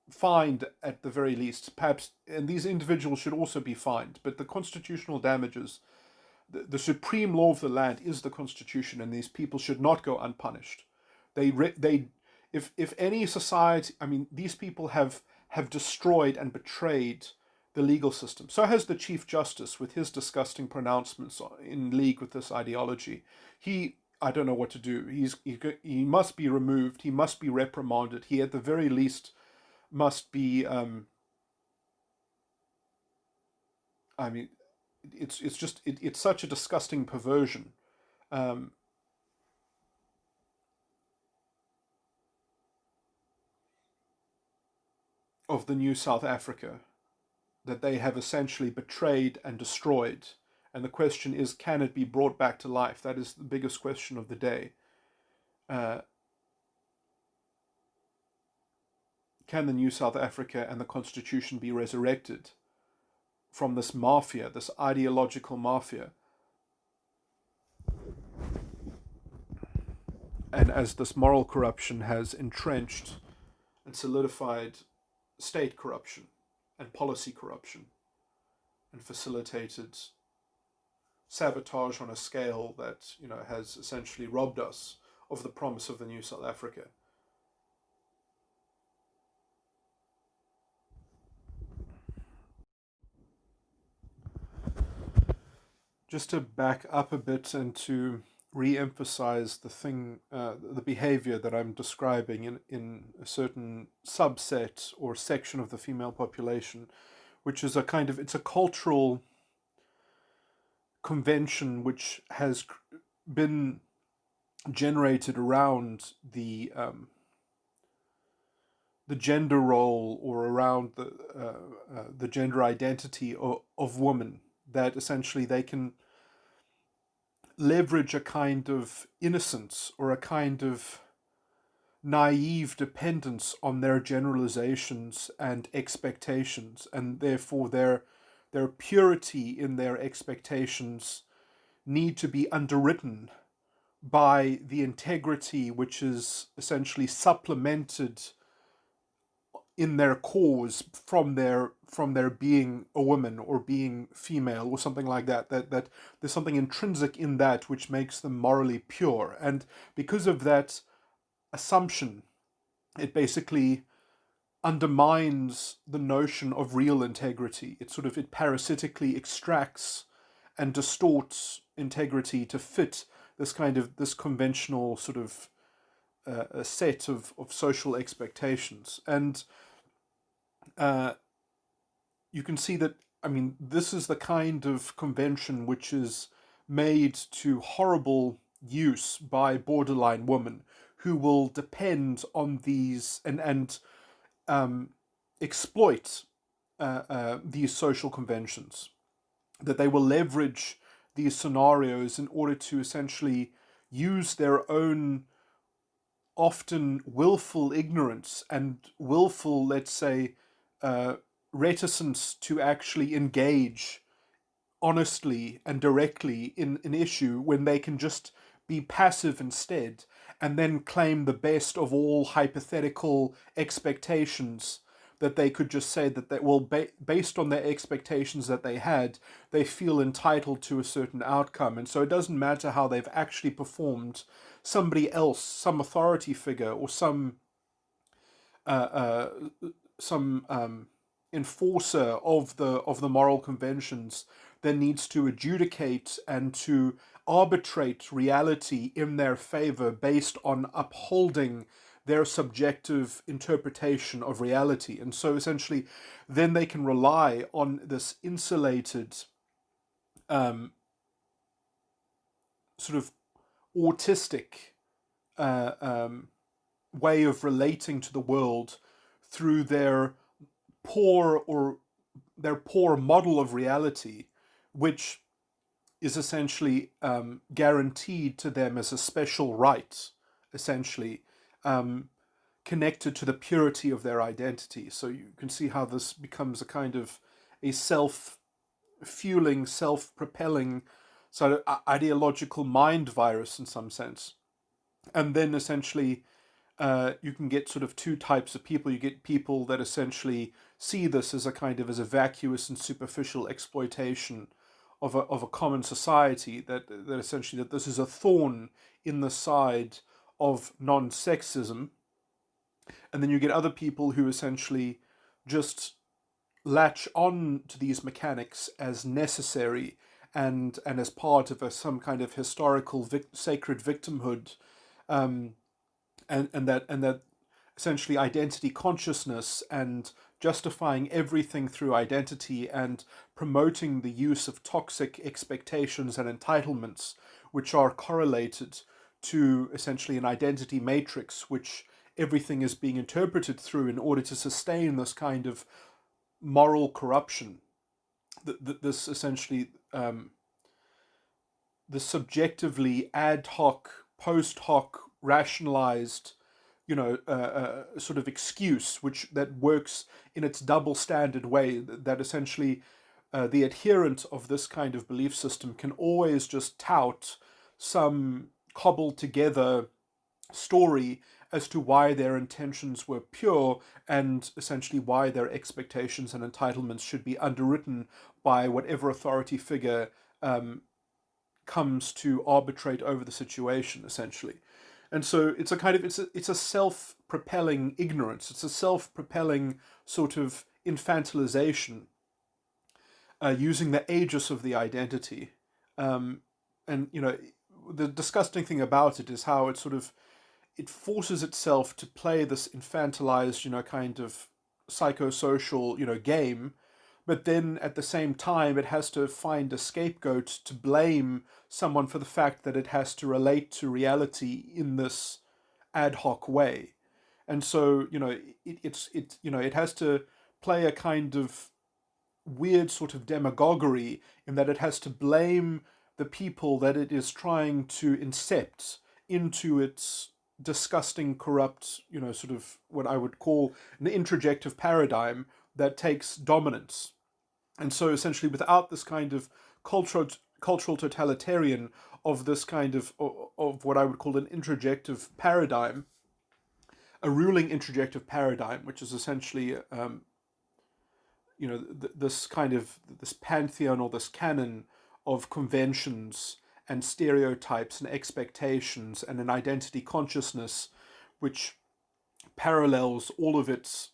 fined at the very least, perhaps, and these individuals should also be fined. But the constitutional damages, the supreme law of the land is the Constitution, and these people should not go unpunished. If any society, these people have destroyed and betrayed the legal system. So has the Chief Justice with his disgusting pronouncements in league with this ideology. I don't know what to do. He must be removed. He must be reprimanded. He at the very least must be. It's such a disgusting perversion. Of the new South Africa that they have essentially betrayed and destroyed. And the question is, can it be brought back to life? That is the biggest question of the day. Can the new South Africa and the Constitution be resurrected from this mafia, this ideological mafia? And as this moral corruption has entrenched and solidified state corruption and policy corruption and facilitated sabotage on a scale that has essentially robbed us of the promise of the new South Africa. Just to back up a bit and to re-emphasize the behavior that I'm describing in a certain subset or section of the female population, which is it's a cultural convention which has been generated around the gender role, or around the gender identity of women, that essentially they can leverage a kind of innocence or a kind of naive dependence on their generalizations and expectations, and therefore their purity in their expectations need to be underwritten by the integrity which is essentially supplemented in their cause from their being a woman or being female or something like that, that there's something intrinsic in that which makes them morally pure. And because of that assumption, it basically undermines the notion of real integrity. It parasitically extracts and distorts integrity to fit this conventional sort of a set of social expectations. And you can see that, I mean, this is the kind of convention which is made to horrible use by borderline women who will depend on these and exploit these social conventions, that they will leverage these scenarios in order to essentially use their own often willful ignorance and willful, let's say, reticence to actually engage honestly and directly in an issue when they can just be passive instead, and then claim the best of all hypothetical expectations, that they could just say that based on their expectations that they had, they feel entitled to a certain outcome. And so it doesn't matter how they've actually performed. Somebody else, some authority figure, or some uh, enforcer of the moral conventions, then needs to adjudicate and to arbitrate reality in their favor based on upholding their subjective interpretation of reality. And so essentially, then they can rely on this insulated, sort of autistic uh, um, way of relating to the world through poor or their poor model of reality, which is essentially guaranteed to them as a special right, essentially, um, connected to the purity of their identity. So you can see how this becomes a kind of a self-fueling, self-propelling sort of ideological mind virus in some sense. And then essentially you can get sort of two types of people. You get people that essentially see this as a kind of as a vacuous and superficial exploitation of a common society, that essentially that this is a thorn in the side of non-sexism. And then you get other people who essentially just latch on to these mechanics as necessary and as part of some kind of historical sacred victimhood, um, and that essentially identity consciousness and justifying everything through identity and promoting the use of toxic expectations and entitlements, which are correlated to essentially an identity matrix, which everything is being interpreted through in order to sustain this kind of moral corruption. This essentially, the subjectively ad hoc, post hoc, rationalized, sort of excuse, which that works in its double standard way, that essentially the adherent of this kind of belief system can always just tout some cobbled together story as to why their intentions were pure, and essentially why their expectations and entitlements should be underwritten by whatever authority figure comes to arbitrate over the situation, essentially. And so it's a kind of it's a self-propelling ignorance. It's a self-propelling sort of infantilization, using the aegis of the identity. And the disgusting thing about it is how it forces itself to play this infantilized, kind of psychosocial, game, but then at the same time it has to find a scapegoat to blame someone for the fact that it has to relate to reality in this ad hoc way. And so, it has to play a kind of weird sort of demagoguery in that it has to blame the people that it is trying to incept into its disgusting, corrupt, sort of what I would call an introjective paradigm that takes dominance. And so essentially, without this kind of cultural totalitarian of this kind of what I would call an introjective paradigm, a ruling introjective paradigm, which is essentially this kind of this pantheon or this canon of conventions and stereotypes and expectations and an identity consciousness which parallels all of its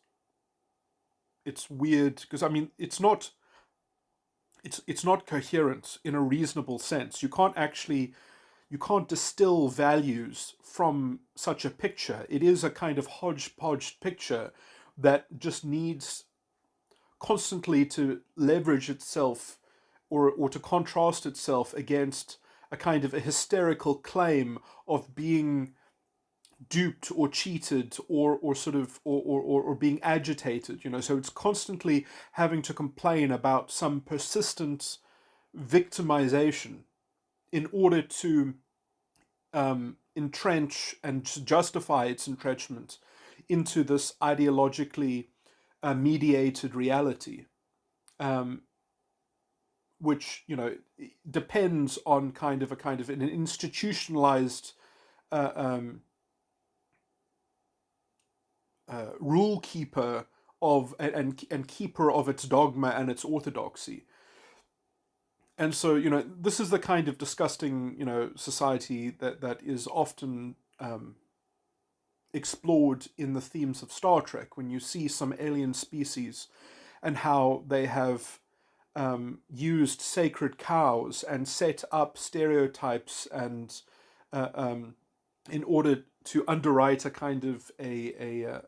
weird, because I mean it's not coherent in a reasonable sense. You can't distill values from such a picture. It is a kind of hodgepodge picture that just needs constantly to leverage itself or to contrast itself against a kind of a hysterical claim of being duped or cheated or sort of or being agitated, so it's constantly having to complain about some persistent victimization in order to entrench and justify its entrenchment into this ideologically mediated reality, um, which depends on kind of an institutionalized uh, um, rule keeper of and keeper of its dogma and its orthodoxy. And so this is the kind of disgusting society that is often explored in the themes of Star Trek, when you see some alien species and how they have used sacred cows and set up stereotypes and in order to underwrite a kind of a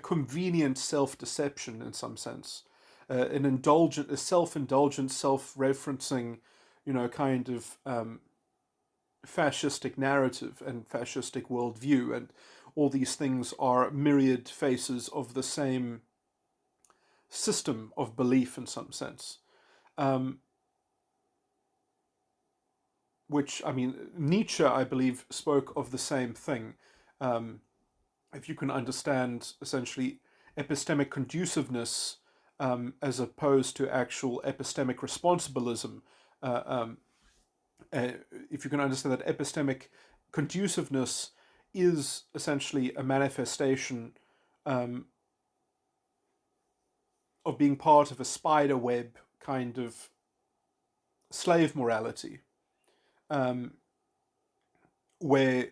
convenient self-deception in some sense, a self-indulgent, self-referencing, kind of fascistic narrative and fascistic worldview, and all these things are myriad faces of the same system of belief in some sense. Um, which, I mean, Nietzsche, I believe, spoke of the same thing. Um, if you can understand essentially epistemic conduciveness as opposed to actual epistemic responsibilism, uh, um, if you can understand that epistemic conduciveness is essentially a manifestation um, of being part of a spider web kind of slave morality, um, where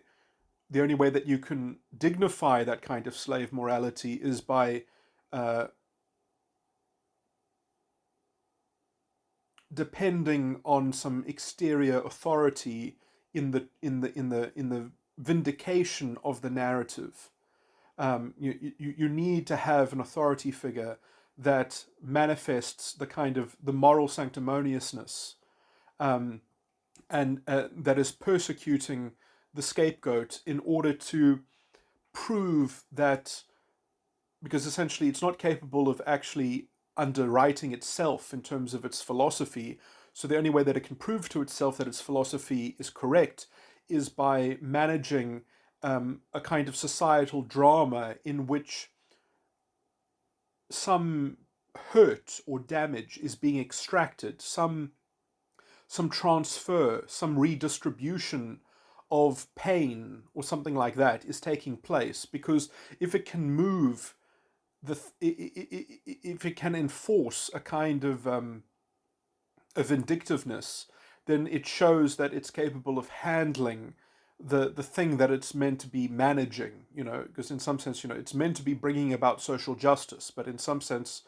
the only way that you can dignify that kind of slave morality is by uh, depending on some exterior authority in the vindication of the narrative. You need to have an authority figure that manifests the kind of the moral sanctimoniousness, um, and that is persecuting the scapegoat in order to prove that, because essentially it's not capable of actually underwriting itself in terms of its philosophy. So the only way that it can prove to itself that its philosophy is correct is by managing a kind of societal drama in which some hurt or damage is being extracted, some transfer, some redistribution of pain or something like that is taking place. Because if it can move if it can enforce a kind of a vindictiveness, then it shows that it's capable of handling the thing that it's meant to be managing. Because in some sense, it's meant to be bringing about social justice, but in some sense,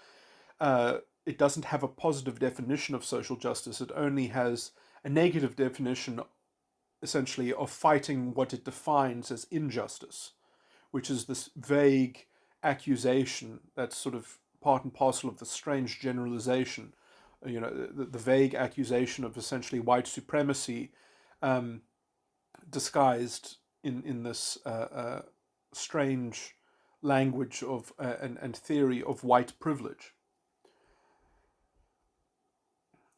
it doesn't have a positive definition of social justice. It only has a negative definition, essentially, of fighting what it defines as injustice, which is this vague accusation that's sort of part and parcel of the strange generalization, the vague accusation of essentially white supremacy, um, disguised in this strange language of and theory of white privilege,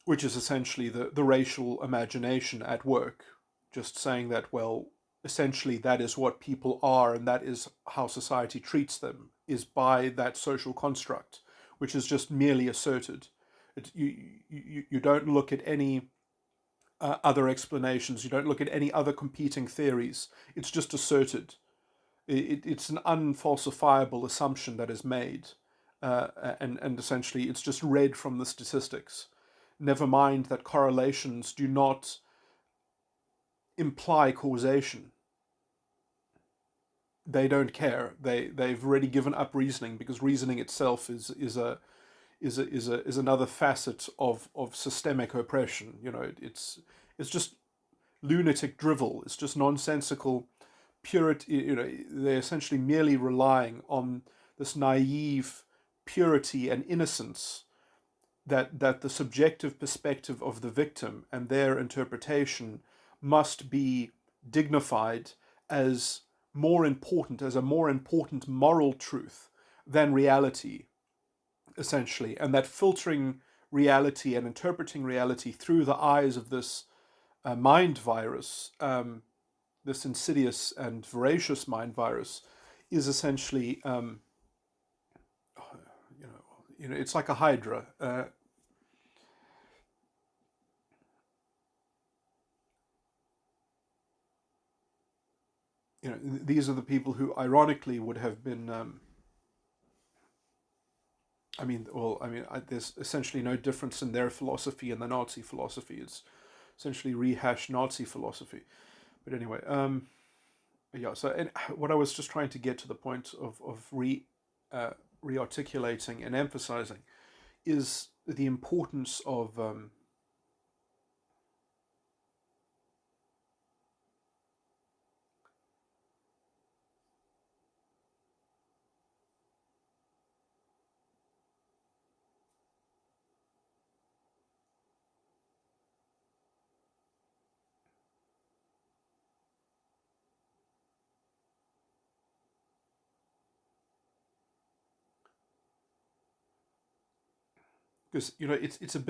which is essentially the racial imagination at work, just saying that, well, essentially that is what people are and that is how society treats them, is by that social construct, which is just merely asserted. You don't look at any other explanations, you don't look at any other competing theories, it's just asserted. It's an unfalsifiable assumption that is made, and essentially it's just read from the statistics. Never mind that correlations do not imply causation. They don't care. They've already given up reasoning, because reasoning itself is another facet of systemic oppression. It's just lunatic drivel. It's just nonsensical purity. They're essentially merely relying on this naive purity and innocence that the subjective perspective of the victim and their interpretation must be dignified as as a more important moral truth than reality, essentially, and that filtering reality and interpreting reality through the eyes of this mind virus, this insidious and voracious mind virus, is essentially, it's like a hydra. These are the people who, ironically, would have been. There's essentially no difference in their philosophy and the Nazi philosophy. It's essentially rehashed Nazi philosophy. But anyway, yeah. So, and what I was just trying to get to the point of re-articulating and emphasizing is the importance of because it's a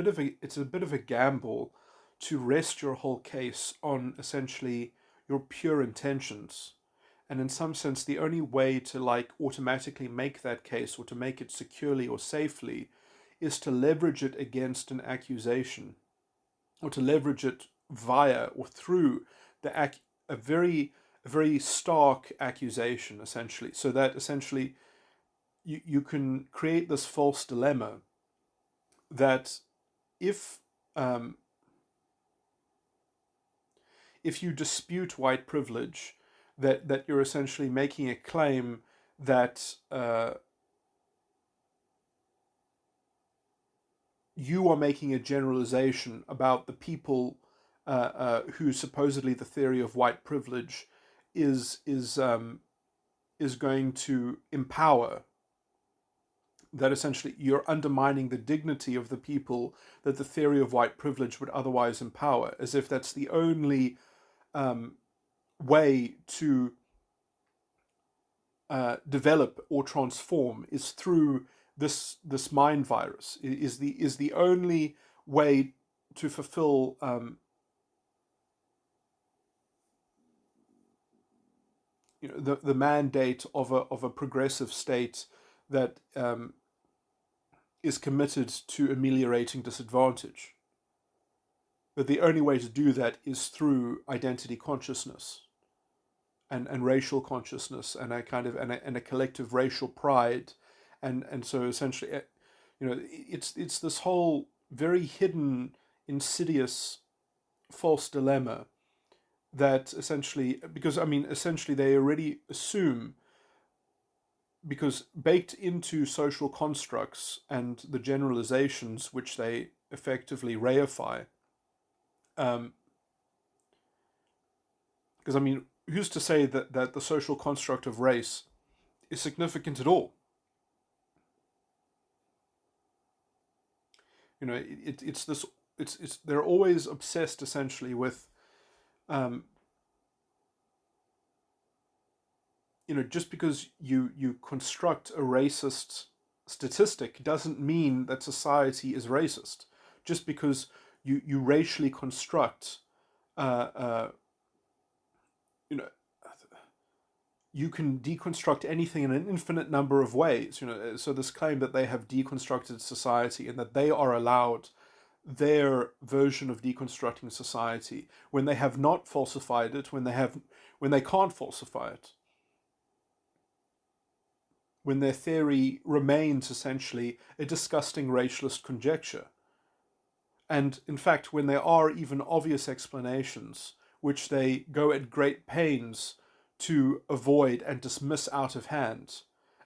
bit of a gamble to rest your whole case on essentially your pure intentions. And in some sense, the only way to like automatically make that case or to make it securely or safely is to leverage it against an accusation, or to leverage it via or through a very stark accusation, essentially, so that essentially you can create this false dilemma that if um, if you dispute white privilege, that you're essentially making a claim that you are making a generalization about the people who supposedly the theory of white privilege is going to empower. That essentially you're undermining the dignity of the people that the theory of white privilege would otherwise empower, as if that's the only way to develop or transform is through this mind virus. Is the only way to fulfill the mandate of a progressive state that is committed to ameliorating disadvantage. But the only way to do that is through identity consciousness and racial consciousness and a kind of and a collective racial pride, and so essentially, it's this whole very hidden, insidious, false dilemma that essentially, because essentially they already assume, because baked into social constructs and the generalizations which they effectively reify, um, because who's to say that the social construct of race is significant at all? It's this. It's they're always obsessed essentially with, um, just because you construct a racist statistic doesn't mean that society is racist. Just because you racially construct, uh, uh, you know, you can deconstruct anything in an infinite number of ways. So this claim that they have deconstructed society and that they are allowed their version of deconstructing society when they have not falsified it, when they can't falsify it, when their theory remains essentially a disgusting racialist conjecture. And in fact, when there are even obvious explanations, which they go at great pains to avoid and dismiss out of hand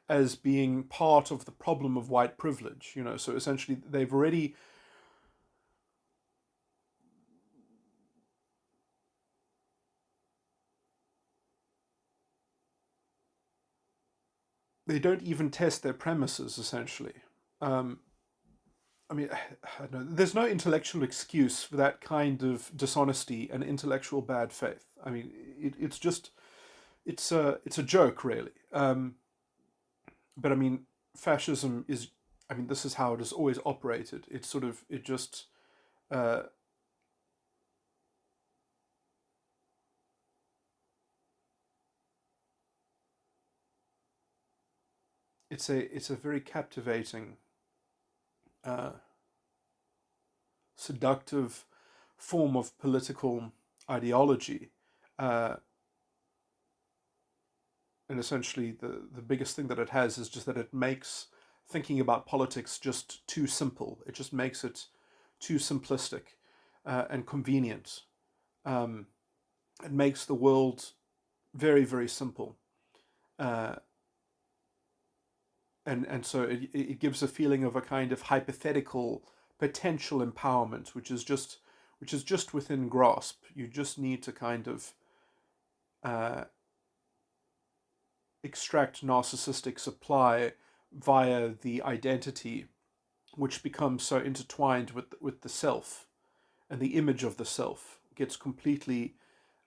as being part of the problem of white privilege, so essentially they don't even test their premises, essentially. Um, I mean, I don't know, there's no intellectual excuse for that kind of dishonesty and intellectual bad faith. I mean, it's just it's a joke, really. But I mean, fascism is. I mean, this is how it has always operated. It's sort of it just. Uh, it's a very captivating, uh, seductive form of political ideology. Uh, and essentially the biggest thing that it has is just that it makes thinking about politics just too simple. It just makes it too simplistic, and convenient. Um, it makes the world very, very simple. Uh, and so it gives a feeling of a kind of hypothetical potential empowerment, which is just within grasp. You just need to kind of, uh, extract narcissistic supply via the identity, which becomes so intertwined with the self, and the image of the self gets completely,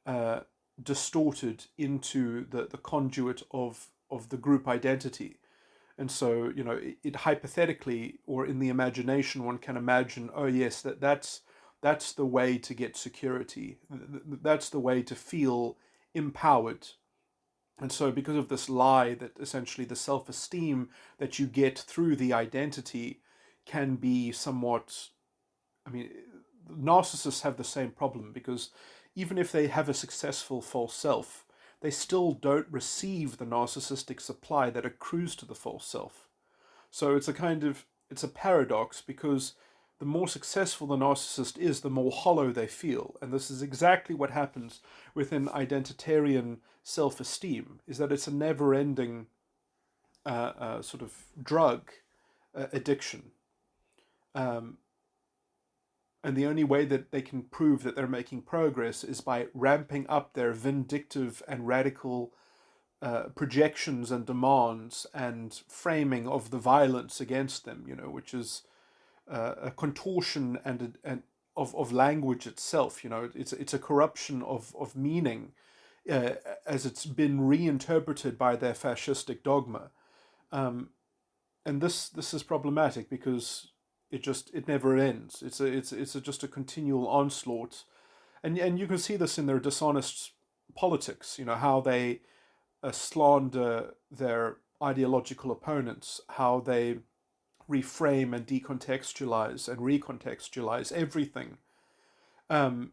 uh, distorted into the conduit of the group identity. And so, it hypothetically or in the imagination, one can imagine, oh yes, that's the way to get security. That's the way to feel empowered. And so, because of this lie that essentially the self esteem that you get through the identity can be somewhat. I mean, narcissists have the same problem because even if they have a successful false self, they still don't receive the narcissistic supply that accrues to the false self. So it's a paradox because the more successful the narcissist is, the more hollow they feel. And this is exactly what happens within identitarian self-esteem, is that it's a never-ending, sort of drug, addiction. Um, and the only way that they can prove that they're making progress is by ramping up their vindictive and radical, projections and demands and framing of the violence against them, which is, a contortion and of language itself. It's a corruption of meaning, uh, as it's been reinterpreted by their fascistic dogma. Um, and this is problematic because it never ends. Just a continual onslaught, and you can see this in their dishonest politics. How they, slander their ideological opponents, how they reframe and decontextualize and recontextualize everything, um,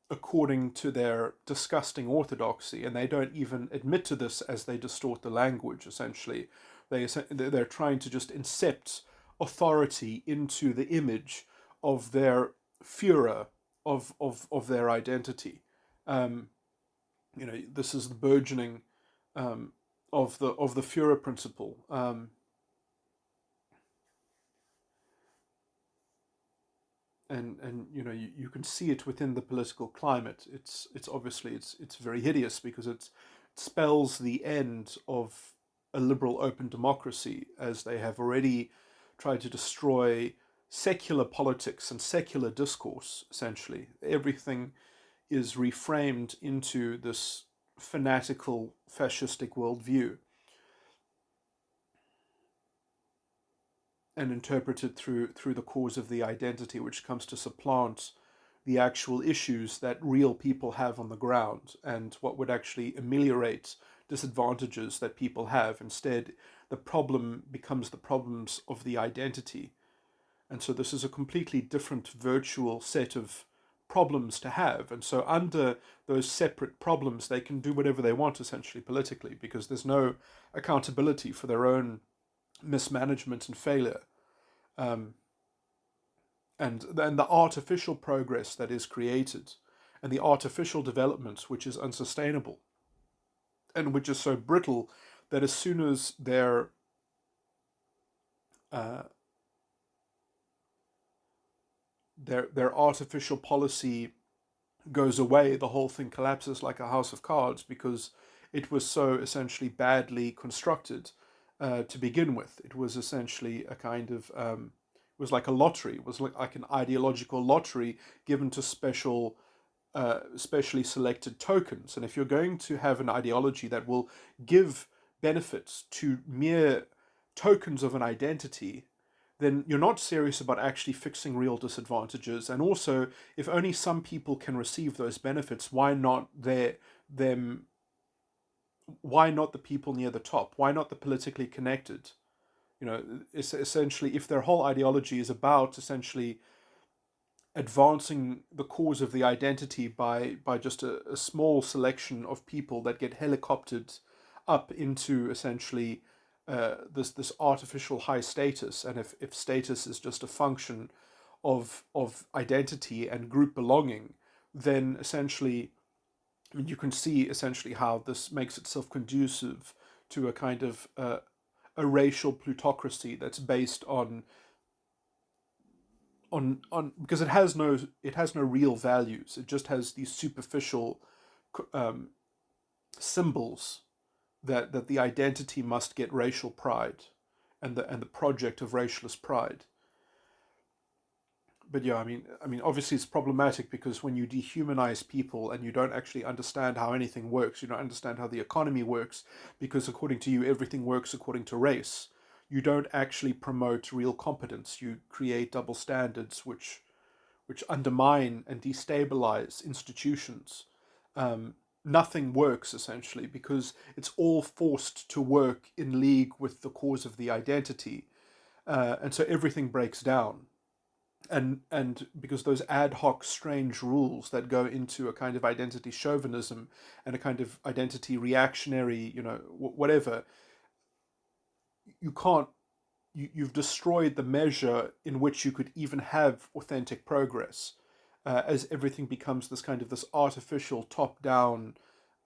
according to their disgusting orthodoxy, and they don't even admit to this as they distort the language. Essentially, they're trying to just incept authority into the image of their Führer, of their identity. Um, this is the burgeoning, um, of the Führer principle. And you can see it within the political climate. It's obviously it's very hideous because it spells the end of a liberal open democracy, as they have already tried to destroy secular politics and secular discourse, essentially. Everything is reframed into this fanatical fascistic worldview and interpreted through the cause of the identity, which comes to supplant the actual issues that real people have on the ground and what would actually ameliorate disadvantages that people have. Instead, the problem becomes the problems of the identity. And so this is a completely different virtual set of problems to have. And so under those separate problems, they can do whatever they want, essentially, politically, because there's no accountability for their own mismanagement and failure. Um, and then the artificial progress that is created and the artificial development, which is unsustainable and which is so brittle that as soon as uh, their artificial policy goes away, the whole thing collapses like a house of cards because it was so essentially badly constructed to begin with. It was essentially a kind of it was like a lottery. It was like an ideological lottery given to specially selected tokens. And if you're going to have an ideology that will give benefits to mere tokens of an identity, then you're not serious about actually fixing real disadvantages. And also, if only some people can receive those benefits, why not them? Why not the people near the top? Why not the politically connected? You know, it's essentially, if their whole ideology is about essentially advancing the cause of the identity by just a small selection of people that get helicoptered up into essentially this artificial high status, and if status is just a function of identity and group belonging, then essentially, I mean, you can see essentially how this makes itself conducive to a kind of a racial plutocracy that's based on because it has no real values. It just has these superficial um, symbols that the identity must get racial pride, and the project of racialist pride. But yeah, I mean, obviously it's problematic because when you dehumanize people and you don't actually understand how anything works, you don't understand how the economy works, because according to you everything works according to race. You don't actually promote real competence. You create double standards, which undermine and destabilize institutions. Nothing works essentially because it's all forced to work in league with the cause of the identity, and so everything breaks down. And because those ad hoc strange rules that go into a kind of identity chauvinism and a kind of identity reactionary, whatever, you can't you've destroyed the measure in which you could even have authentic progress, as everything becomes this artificial top-down,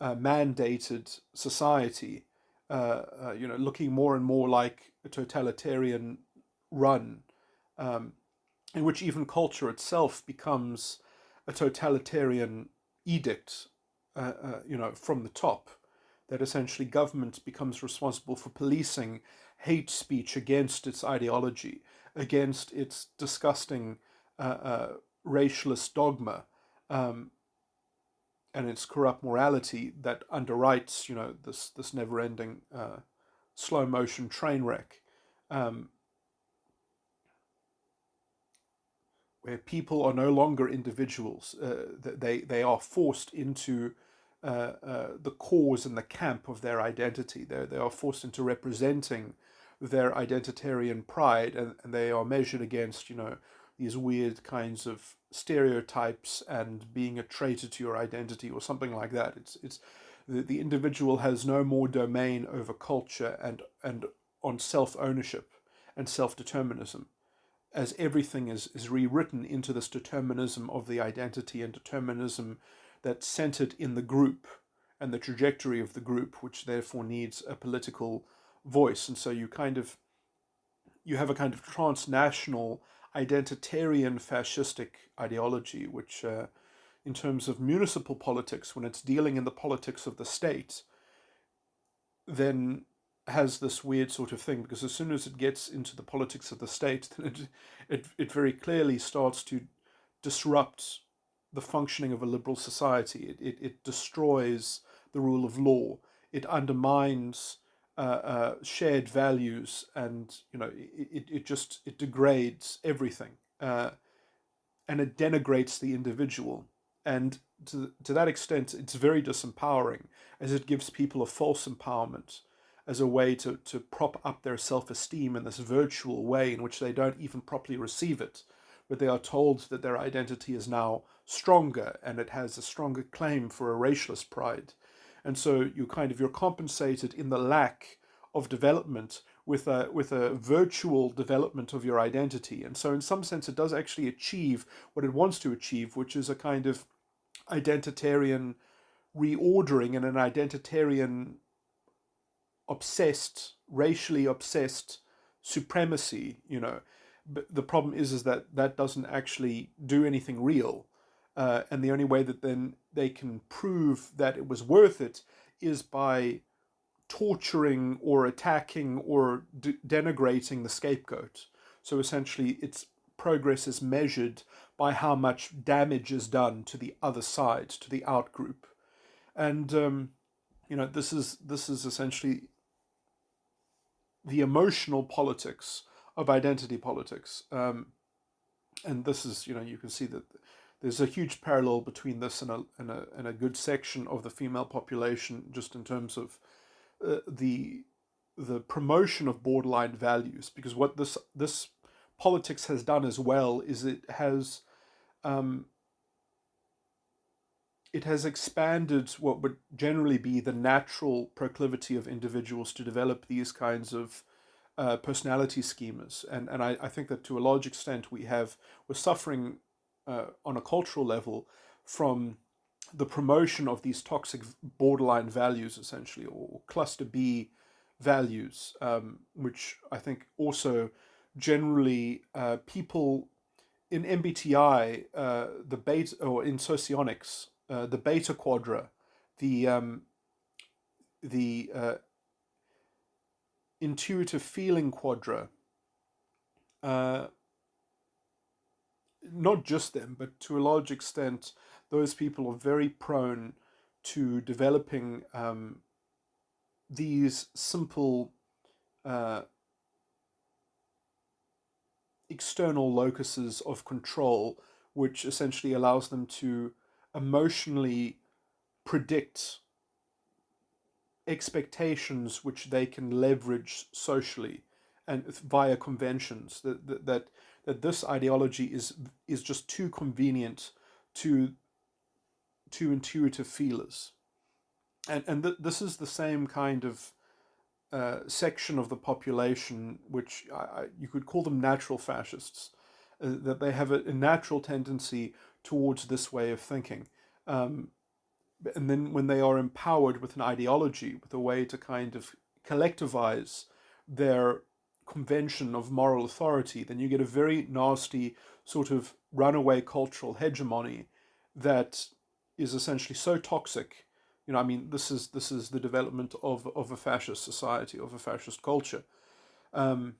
mandated society, looking more and more like a totalitarian run, um, in which even culture itself becomes a totalitarian edict, from the top, that essentially government becomes responsible for policing hate speech against its ideology, against its disgusting racialist dogma, um, and its corrupt morality that underwrites, this never-ending slow motion train wreck, um, where people are no longer individuals. They are forced into the cause and the camp of their identity. They are forced into representing their identitarian pride, and they are measured against, these weird kinds of stereotypes and being a traitor to your identity or something like that. It's the individual has no more domain over culture and on self ownership and self determinism, as everything is rewritten into this determinism of the identity and determinism that's centered in the group and the trajectory of the group, which therefore needs a political voice. And so you have a kind of transnational identitarian fascistic ideology, which in terms of municipal politics, when it's dealing in the politics of the state, then has this weird sort of thing, because as soon as it gets into the politics of the state, then it very clearly starts to disrupt the functioning of a liberal society. It destroys the rule of law. It undermines shared values, and it degrades everything, and it denigrates the individual. And to that extent, it's very disempowering, as it gives people a false empowerment as a way to prop up their self-esteem in this virtual way in which they don't even properly receive it, but they are told that their identity is now stronger and it has a stronger claim for a racialist pride. And so you're compensated in the lack of development with a virtual development of your identity. And so in some sense it does actually achieve what it wants to achieve, which is a kind of identitarian reordering and an identitarian obsessed, racially obsessed supremacy. But the problem is that that doesn't actually do anything real. And the only way that then they can prove that it was worth it is by torturing or attacking or denigrating the scapegoat. So essentially, its progress is measured by how much damage is done to the other side, to the outgroup. And this is essentially the emotional politics of identity politics. And this is, you can see that there's a huge parallel between this and a good section of the female population, just in terms of the promotion of borderline values. Because what this politics has done as well is um, it has expanded what would generally be the natural proclivity of individuals to develop these kinds of personality schemas. And I think that to a large extent we're suffering on a cultural level from the promotion of these toxic borderline values, essentially, or cluster B values, which I think also generally people in MBTI, the beta, or in socionics, the beta quadra, the intuitive feeling quadra, uh, not just them, but to a large extent, those people are very prone to developing these simple uh, external locuses of control, which essentially allows them to emotionally predict expectations which they can leverage socially and via conventions. That this ideology is just too convenient to intuitive feelers. And this is the same kind of section of the population which you could call them natural fascists, that they have a natural tendency towards this way of thinking. Um, and then when they are empowered with an ideology, with a way to kind of collectivize their convention of moral authority, then you get a very nasty sort of runaway cultural hegemony that is essentially so toxic. I mean, this is the development of a fascist society, of a fascist culture. um,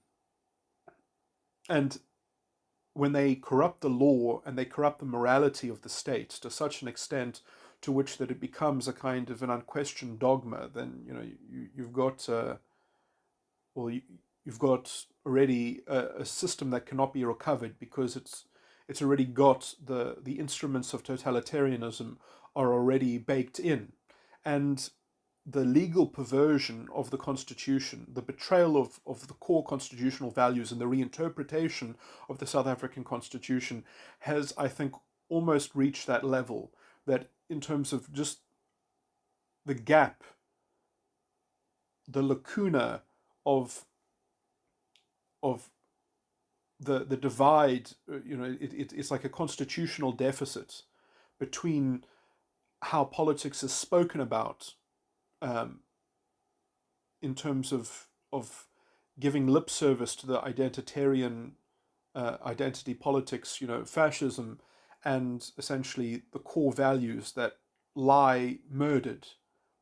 and when they corrupt the law and they corrupt the morality of the state to such an extent to which that it becomes a kind of an unquestioned dogma, then you've got well you, you've got already a system that cannot be recovered, because it's already got the instruments of totalitarianism are already baked in. And the legal perversion of the Constitution, the betrayal of the core constitutional values, and the reinterpretation of the South African Constitution has, I think, almost reached that level, that in terms of just the gap, the lacuna of of the divide, it's like a constitutional deficit between how politics is spoken about, um, in terms of giving lip service to the identitarian identity politics, fascism, and essentially the core values that lie murdered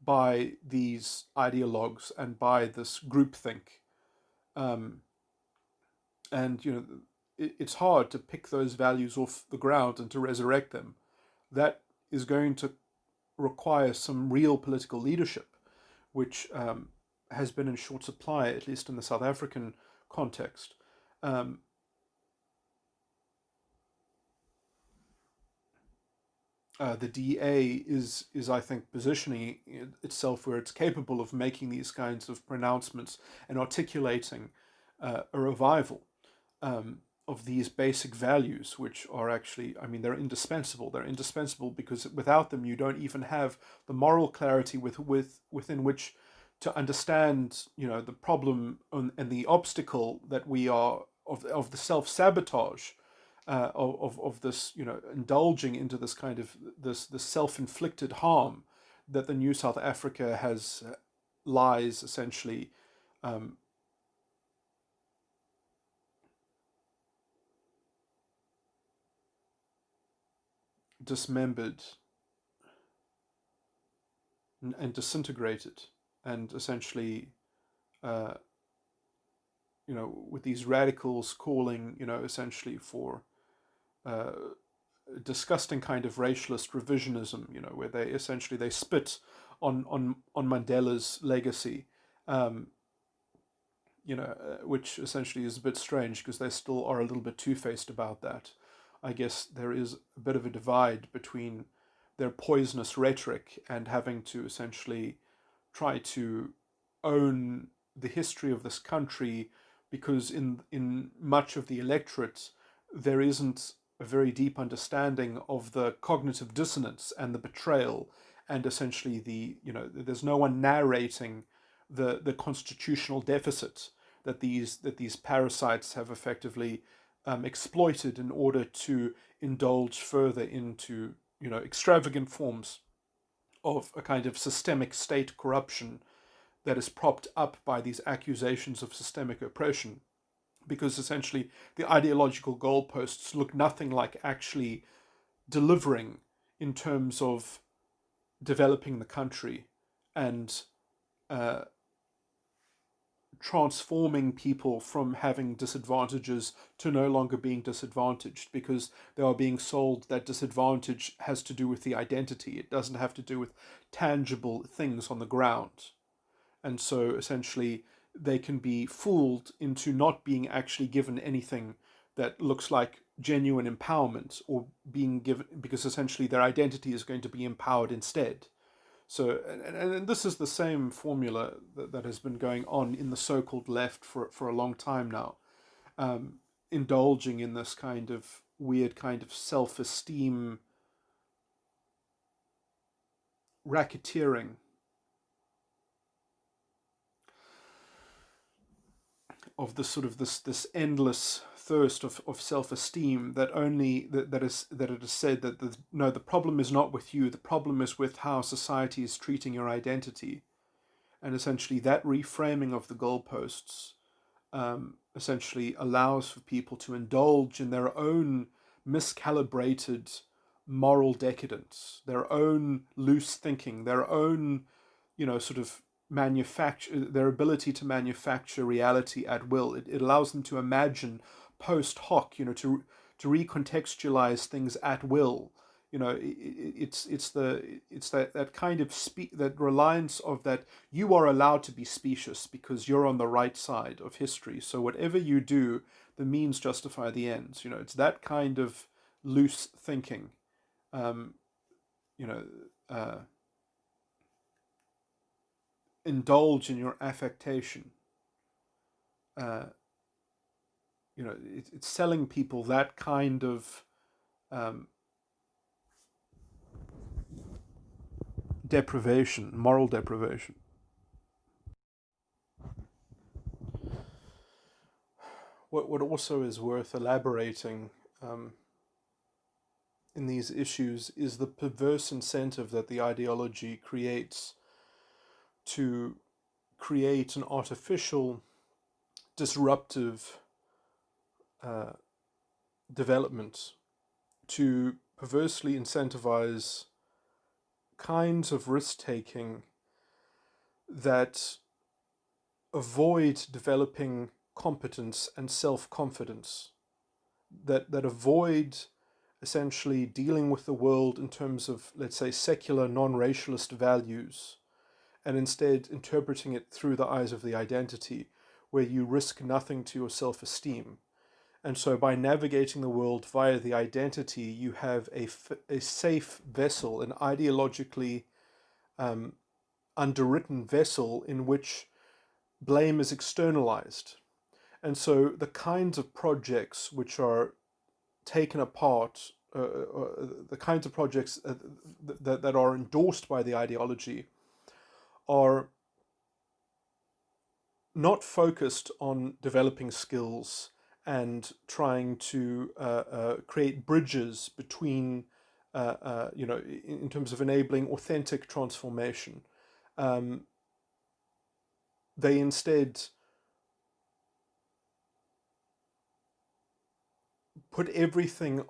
by these ideologues and by this groupthink. Um, and it's hard to pick those values off the ground and to resurrect them. That is going to require some real political leadership, which has been in short supply, at least in the South African context. Um, the DA is I think positioning itself where it's capable of making these kinds of pronouncements and articulating a revival of these basic values, which are actually, I mean, they're indispensable. They're indispensable because without them, you don't even have the moral clarity within which to understand, the problem and the obstacle that we are of the self sabotage of this, indulging into this kind of this self inflicted harm that the New South Africa has lies essentially um, dismembered and disintegrated, and essentially, uh, with these radicals calling, essentially for uh, disgusting kind of racialist revisionism, where they spit on Mandela's legacy, um, which essentially is a bit strange because they still are a little bit two-faced about that. I guess there is a bit of a divide between their poisonous rhetoric and having to essentially try to own the history of this country, because in much of the electorate there isn't a very deep understanding of the cognitive dissonance and the betrayal, and essentially there's no one narrating the constitutional deficit that these parasites have effectively exploited in order to indulge further into extravagant forms of a kind of systemic state corruption that is propped up by these accusations of systemic oppression, because essentially the ideological goalposts look nothing like actually delivering in terms of developing the country and uh, transforming people from having disadvantages to no longer being disadvantaged, because they are being sold that disadvantage has to do with the identity. It doesn't have to do with tangible things on the ground. And so essentially they can be fooled into not being actually given anything that looks like genuine empowerment, or being given, because essentially their identity is going to be empowered instead. So, and this is the same formula that has been going on in the so-called left for a long time now, um, indulging in this kind of weird kind of self-esteem racketeering of this sort of this endless thirst of self-esteem, that only that it is said that no, the problem is not with you, the problem is with how society is treating your identity. And essentially that reframing of the goalposts essentially allows for people to indulge in their own miscalibrated moral decadence, their own loose thinking, their own, sort of manufacture, their ability to manufacture reality at will. It allows them to imagine post hoc, to recontextualize things at will. It's that kind of that reliance of that you are allowed to be specious because you're on the right side of history. So whatever you do, the means justify the ends. It's that kind of loose thinking. Um, you know, uh, Indulge in your affectation. Uh, it's selling people that kind of um, deprivation, moral deprivation. What also is worth elaborating in these issues is the perverse incentive that the ideology creates to create an artificial, disruptive uh, development, to perversely incentivize kinds of risk taking that avoid developing competence and self-confidence, that avoid essentially dealing with the world in terms of, let's say, secular non-racialist values, and instead interpreting it through the eyes of the identity, where you risk nothing to your self-esteem. And so by navigating the world via the identity, you have a safe vessel, an ideologically underwritten vessel in which blame is externalized. And so the kinds of projects which are taken apart, the kinds of projects that are endorsed by the ideology are not focused on developing skills and trying to create bridges between, in terms of enabling authentic transformation. They instead put everything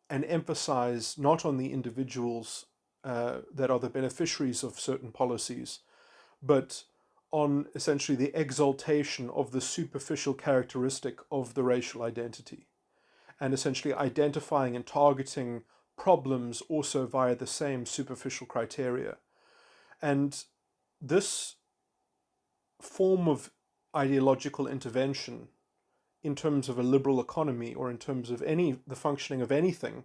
and emphasize not on the individuals that are the beneficiaries of certain policies, but on essentially the exaltation of the superficial characteristic of the racial identity, and essentially identifying and targeting problems also via the same superficial criteria. And this form of ideological intervention in terms of a liberal economy or in terms of the functioning of anything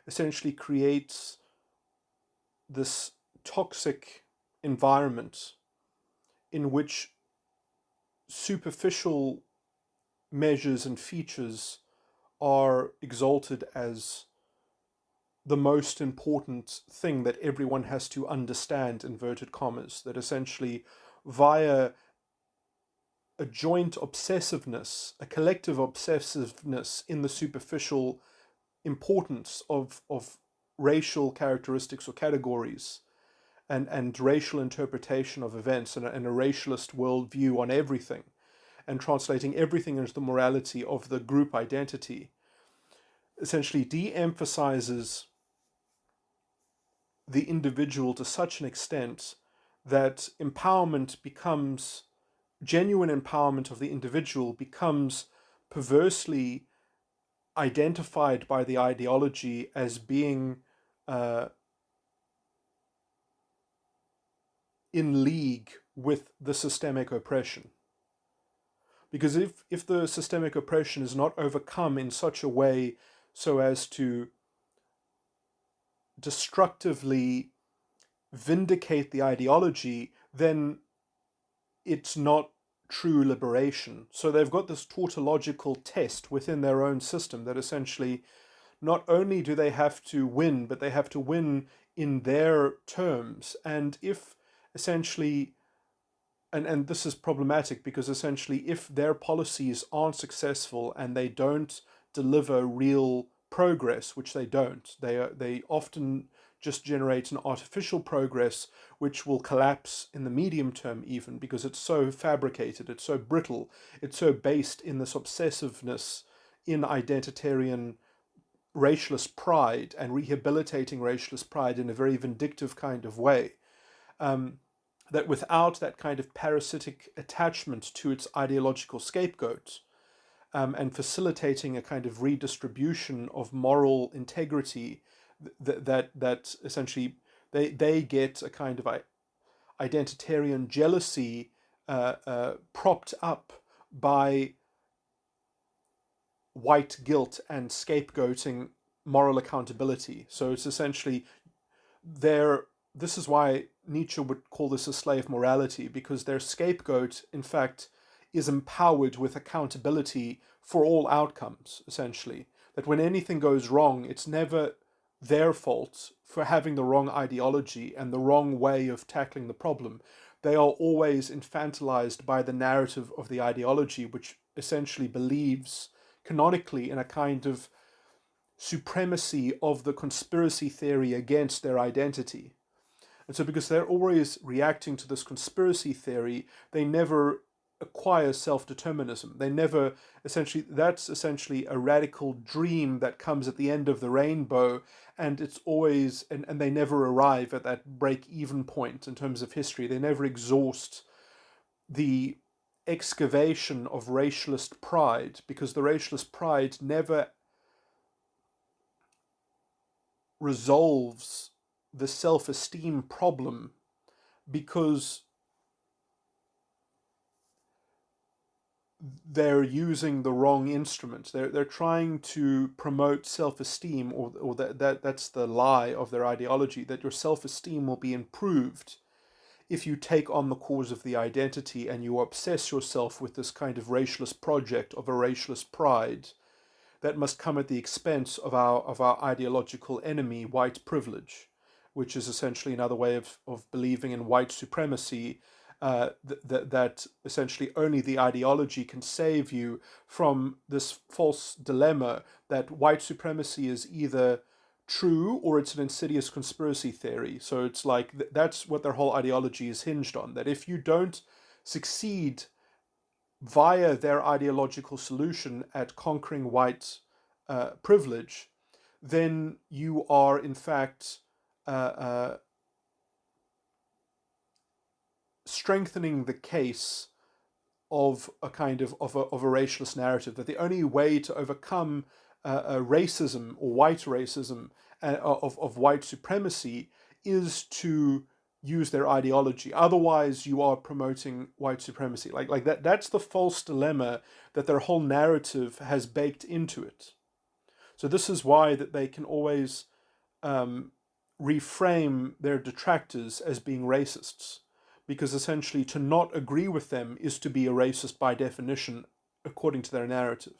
essentially creates this toxic environment in which superficial measures and features are exalted as the most important thing that everyone has to understand, inverted commas, that essentially via a joint obsessiveness, a collective obsessiveness in the superficial importance of racial characteristics or categories, and racial interpretation of events, and a racialist worldview on everything, and translating everything into the morality of the group identity, essentially de-emphasizes the individual to such an extent that empowerment becomes, genuine empowerment of the individual becomes perversely identified by the ideology as being in league with the systemic oppression. Because if the systemic oppression is not overcome in such a way so as to destructively vindicate the ideology, then it's not true liberation. So they've got this tautological test within their own system that essentially not only do they have to win, but they have to win in their terms. And if essentially, and this is problematic because essentially if their policies aren't successful and they don't deliver real progress, which they don't, they often just generate an artificial progress which will collapse in the medium term even, because it's so fabricated, it's so brittle, it's so based in this obsessiveness in identitarian racialist pride and rehabilitating racialist pride in a very vindictive kind of way, that without that kind of parasitic attachment to its ideological scapegoat, and facilitating a kind of redistribution of moral integrity, that essentially they get a kind of identitarian jealousy propped up by white guilt and scapegoating moral accountability. So it's essentially this is why Nietzsche would call this a slave morality, because their scapegoat, in fact, is empowered with accountability for all outcomes, essentially. That when anything goes wrong, it's never their fault for having the wrong ideology and the wrong way of tackling the problem. They are always infantilized by the narrative of the ideology, which essentially believes canonically in a kind of supremacy of the conspiracy theory against their identity. And so because they're always reacting to this conspiracy theory, they never acquire self-determinism. They never essentially, that's essentially a radical dream that comes at the end of the rainbow, and it's always, and they never arrive at that break-even point in terms of history. They never exhaust the excavation of racialist pride, because the racialist pride never resolves the self-esteem problem, because they're using the wrong instruments. They're trying to promote self-esteem, or that's the lie of their ideology, that your self-esteem will be improved if you take on the cause of the identity and you obsess yourself with this kind of racialist project of a racialist pride that must come at the expense of our ideological enemy, white privilege, which is essentially another way of believing in white supremacy. That essentially only the ideology can save you from this false dilemma that white supremacy is either true or it's an insidious conspiracy theory. So it's like that's what their whole ideology is hinged on, that if you don't succeed via their ideological solution at conquering white privilege, then you are in fact uh, uh, strengthening the case of a kind of a racialist narrative, that the only way to overcome racism or white racism, of white supremacy, is to use their ideology. Otherwise, you are promoting white supremacy. Like that. That's the false dilemma that their whole narrative has baked into it. So this is why that they can always um, reframe their detractors as being racists, because essentially to not agree with them is to be a racist by definition, according to their narrative.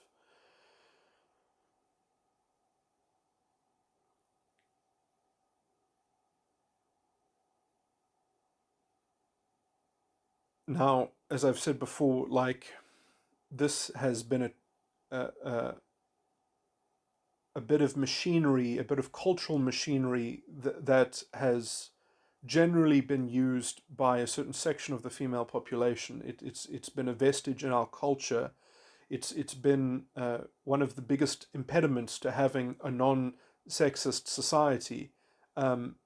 Now, as I've said before, like this has been a bit of machinery, a bit of cultural machinery that has generally been used by a certain section of the female population. It's been a vestige in our culture. It's been one of the biggest impediments to having a non-sexist society. Um,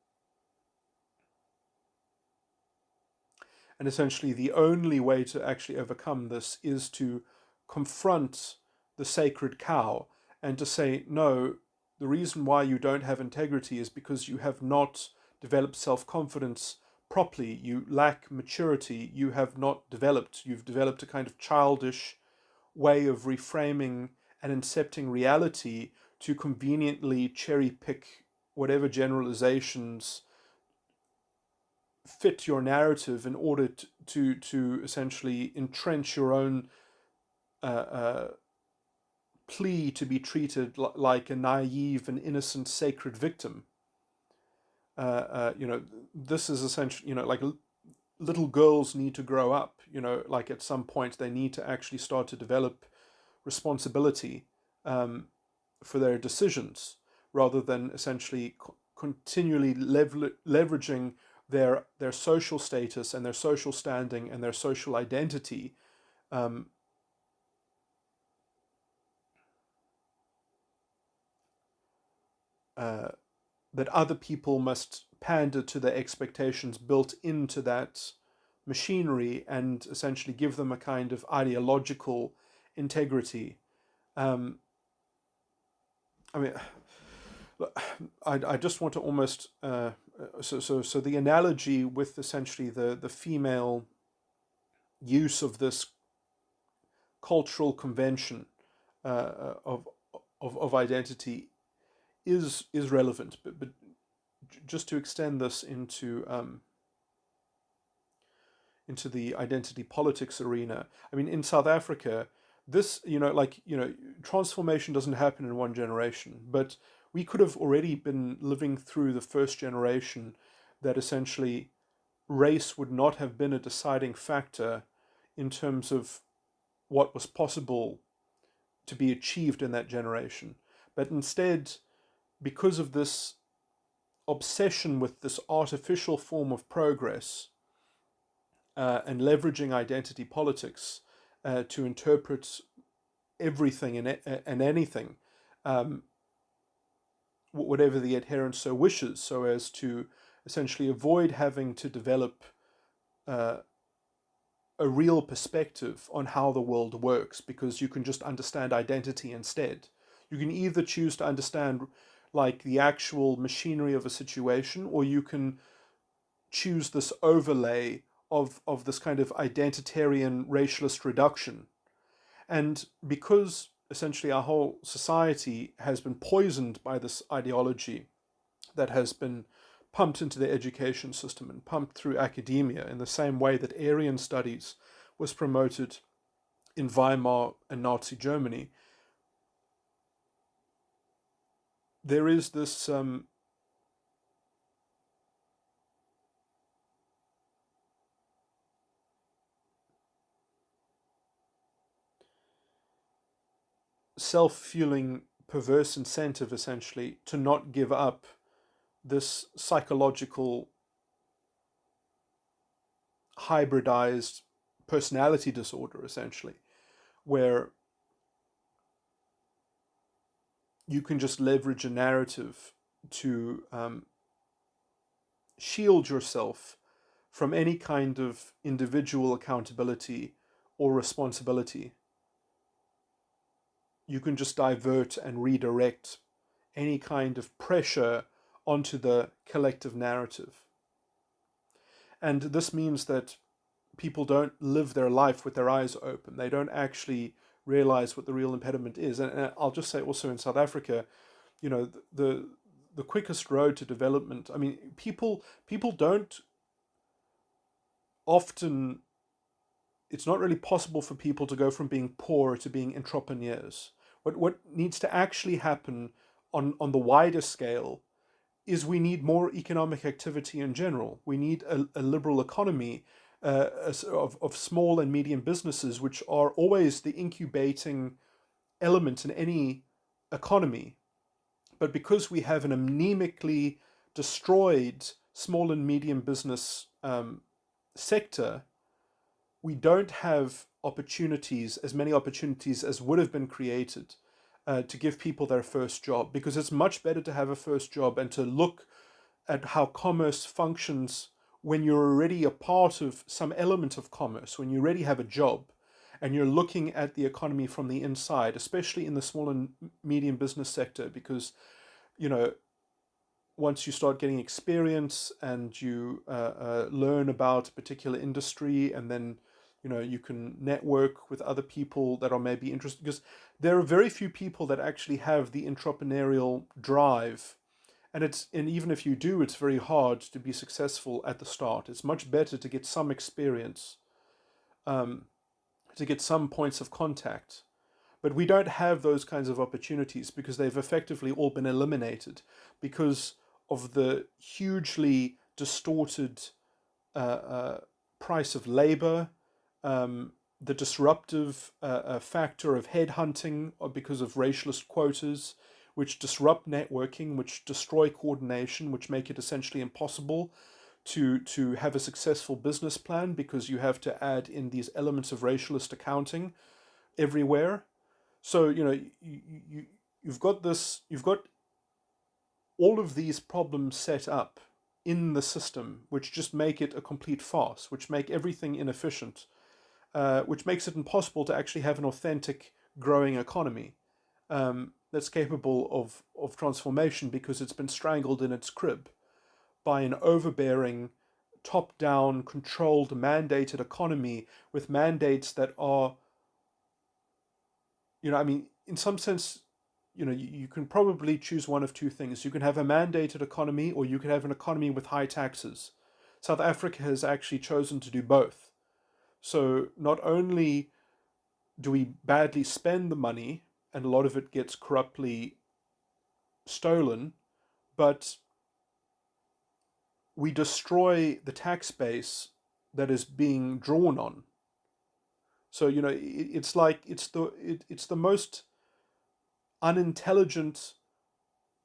and essentially, the only way to actually overcome this is to confront the sacred cow and to say, no, the reason why you don't have integrity is because you have not developed self-confidence properly. You lack maturity. You have not developed. You've developed a kind of childish way of reframing and incepting reality to conveniently cherry pick whatever generalizations fit your narrative in order to essentially entrench your own uh, uh, plea to be treated like a naive and innocent sacred victim. This is essentially, like little girls need to grow up. Like at some point they need to actually start to develop responsibility for their decisions, rather than essentially continually leveraging their social status and their social standing and their social identity um, uh, that other people must pander to their expectations built into that machinery, and essentially give them a kind of ideological integrity. Um, I mean, I just want to almost so the analogy with essentially the female use of this cultural convention of identity is relevant, but just to extend this into the identity politics arena. I mean, in South Africa, this, transformation doesn't happen in one generation, but we could have already been living through the first generation that essentially race would not have been a deciding factor in terms of what was possible to be achieved in that generation. But instead, because of this obsession with this artificial form of progress and leveraging identity politics, to interpret everything and anything, um, whatever the adherent so wishes, so as to essentially avoid having to develop uh, a real perspective on how the world works, because you can just understand identity instead. You can either choose to understand like the actual machinery of a situation, or you can choose this overlay of this kind of identitarian racialist reduction. And because essentially our whole society has been poisoned by this ideology that has been pumped into the education system and pumped through academia in the same way that Aryan studies was promoted in Weimar and Nazi Germany, there is this self-fueling perverse incentive essentially to not give up this psychological hybridized personality disorder, essentially, where you can just leverage a narrative to shield yourself from any kind of individual accountability or responsibility. You can just divert and redirect any kind of pressure onto the collective narrative. And this means that people don't live their life with their eyes open. They don't actually realize what the real impediment is. And I'll just say also in South Africa, you know, the quickest road to development. I mean, people don't often. It's not really possible for people to go from being poor to being entrepreneurs. What needs to actually happen on the wider scale is we need more economic activity in general. We need a liberal economy of small and medium businesses, which are always the incubating element in any economy. But because we have an anemically destroyed small and medium business sector, we don't have opportunities, as many opportunities as would have been created to give people their first job, because it's much better to have a first job and to look at how commerce functions when you're already a part of some element of commerce, when you already have a job and you're looking at the economy from the inside, especially in the small and medium business sector, because, you know, once you start getting experience and you learn about a particular industry, and then you know you can network with other people that are maybe interested, because there are very few people that actually have the entrepreneurial drive, and even if you do, it's very hard to be successful at the start. It's much better to get some experience, um, to get some points of contact, but we don't have those kinds of opportunities because they've effectively all been eliminated because of the hugely distorted price of labor, the disruptive factor of headhunting because of racialist quotas, which disrupt networking, which destroy coordination, which make it essentially impossible to have a successful business plan because you have to add in these elements of racialist accounting everywhere. So you know you've got all of these problems set up in the system, which just make it a complete farce, which make everything inefficient, which makes it impossible to actually have an authentic growing economy that's capable of transformation because it's been strangled in its crib by an overbearing, top down, controlled, mandated economy with mandates that are, you know, I mean, in some sense, you know, you can probably choose one of two things. You can have a mandated economy, or you can have an economy with high taxes. South Africa has actually chosen to do both. So not only do we badly spend the money, and a lot of it gets corruptly stolen, but we destroy the tax base that is being drawn on. So you know, it's like it's the most unintelligent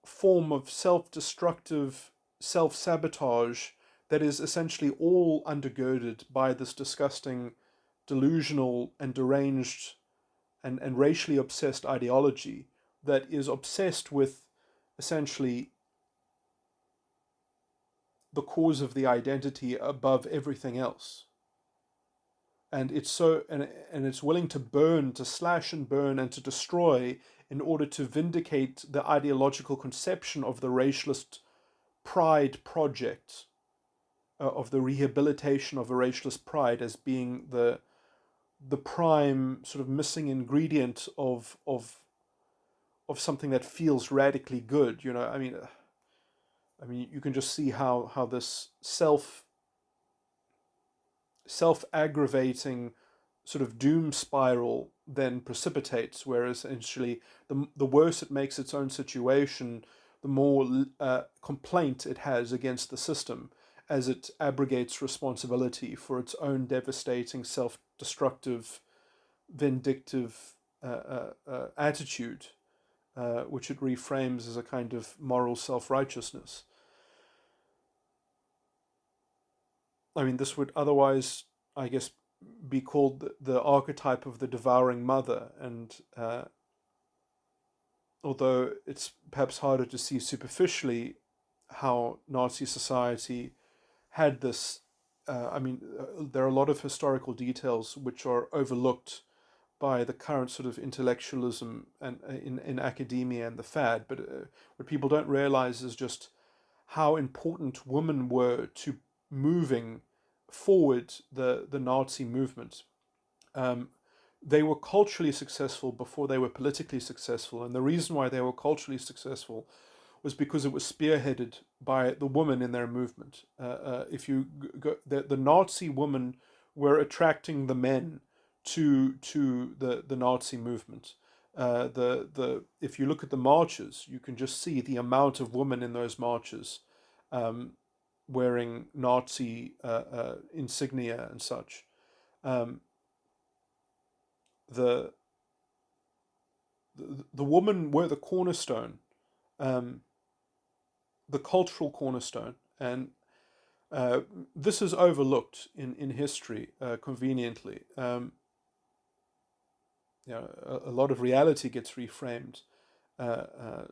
form of self-destructive self-sabotage that is essentially all undergirded by this disgusting delusional and deranged and racially obsessed ideology that is obsessed with essentially the cause of the identity above everything else. And it's willing to burn, to slash and burn and to destroy in order to vindicate the ideological conception of the racialist pride project, of the rehabilitation of a racialist pride as being the prime sort of missing ingredient of something that feels radically good. You can just see how this self-aggravating sort of doom spiral then precipitates, whereas essentially the worse it makes its own situation, the more complaint it has against the system as it abrogates responsibility for its own devastating, self-destructive, vindictive attitude, which it reframes as a kind of moral self-righteousness. I mean, this would otherwise, I guess, be called the archetype of the devouring mother. And although it's perhaps harder to see superficially how Nazi society had this, there are a lot of historical details which are overlooked by the current sort of intellectualism and in academia and the fad. But what people don't realize is just how important women were to moving forward the Nazi movement. Um, they were culturally successful before they were politically successful, and the reason why they were culturally successful was because it was spearheaded by the women in their movement. If you go, the Nazi women were attracting the men to the Nazi movement. If you look at the marches, you can just see the amount of women in those marches, wearing Nazi insignia and such. Um, the, the women were the cornerstone, um, the cultural cornerstone, and this is overlooked in history conveniently. A lot of reality gets reframed to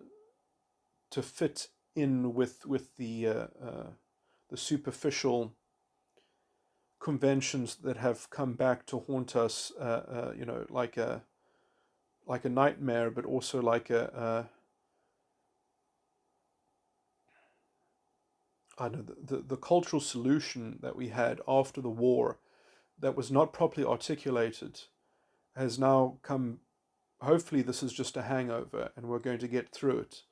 fit in with the superficial conventions that have come back to haunt us, like a nightmare, but also like I don't know, the cultural solution that we had after the war that was not properly articulated has now come. Hopefully, this is just a hangover, and we're going to get through it.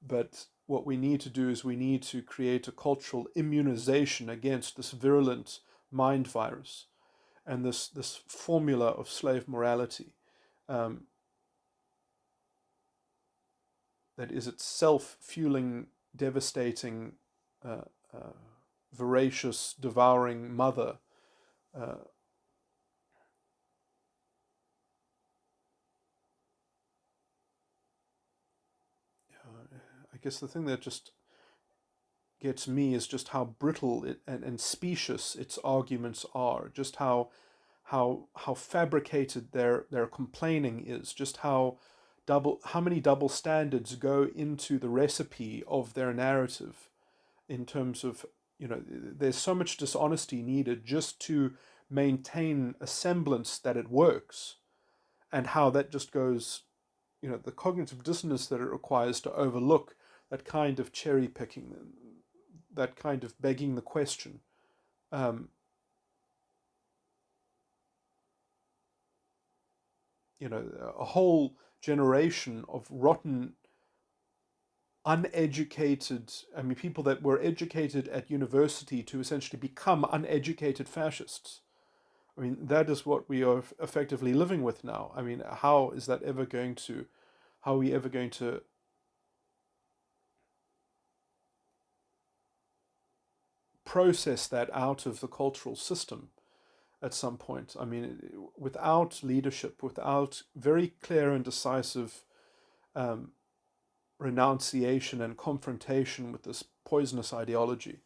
But what we need to do is we need to create a cultural immunization against this virulent mind virus and this formula of slave morality, um, that is itself fueling, devastating, uh, uh, voracious, devouring mother. Uh, I guess the thing that just gets me is just how brittle and specious its arguments are, just how fabricated their complaining is, just how many double standards go into the recipe of their narrative in terms of, there's so much dishonesty needed just to maintain a semblance that it works, and how that just goes, the cognitive dissonance that it requires to overlook that kind of cherry picking, that kind of begging the question. Um, a whole generation of rotten, uneducated, people that were educated at university to essentially become uneducated fascists. That is what we are effectively living with now. How is that ever going to, how are we ever going to process that out of the cultural system at some point? Without leadership, without very clear and decisive um, renunciation and confrontation with this poisonous ideology,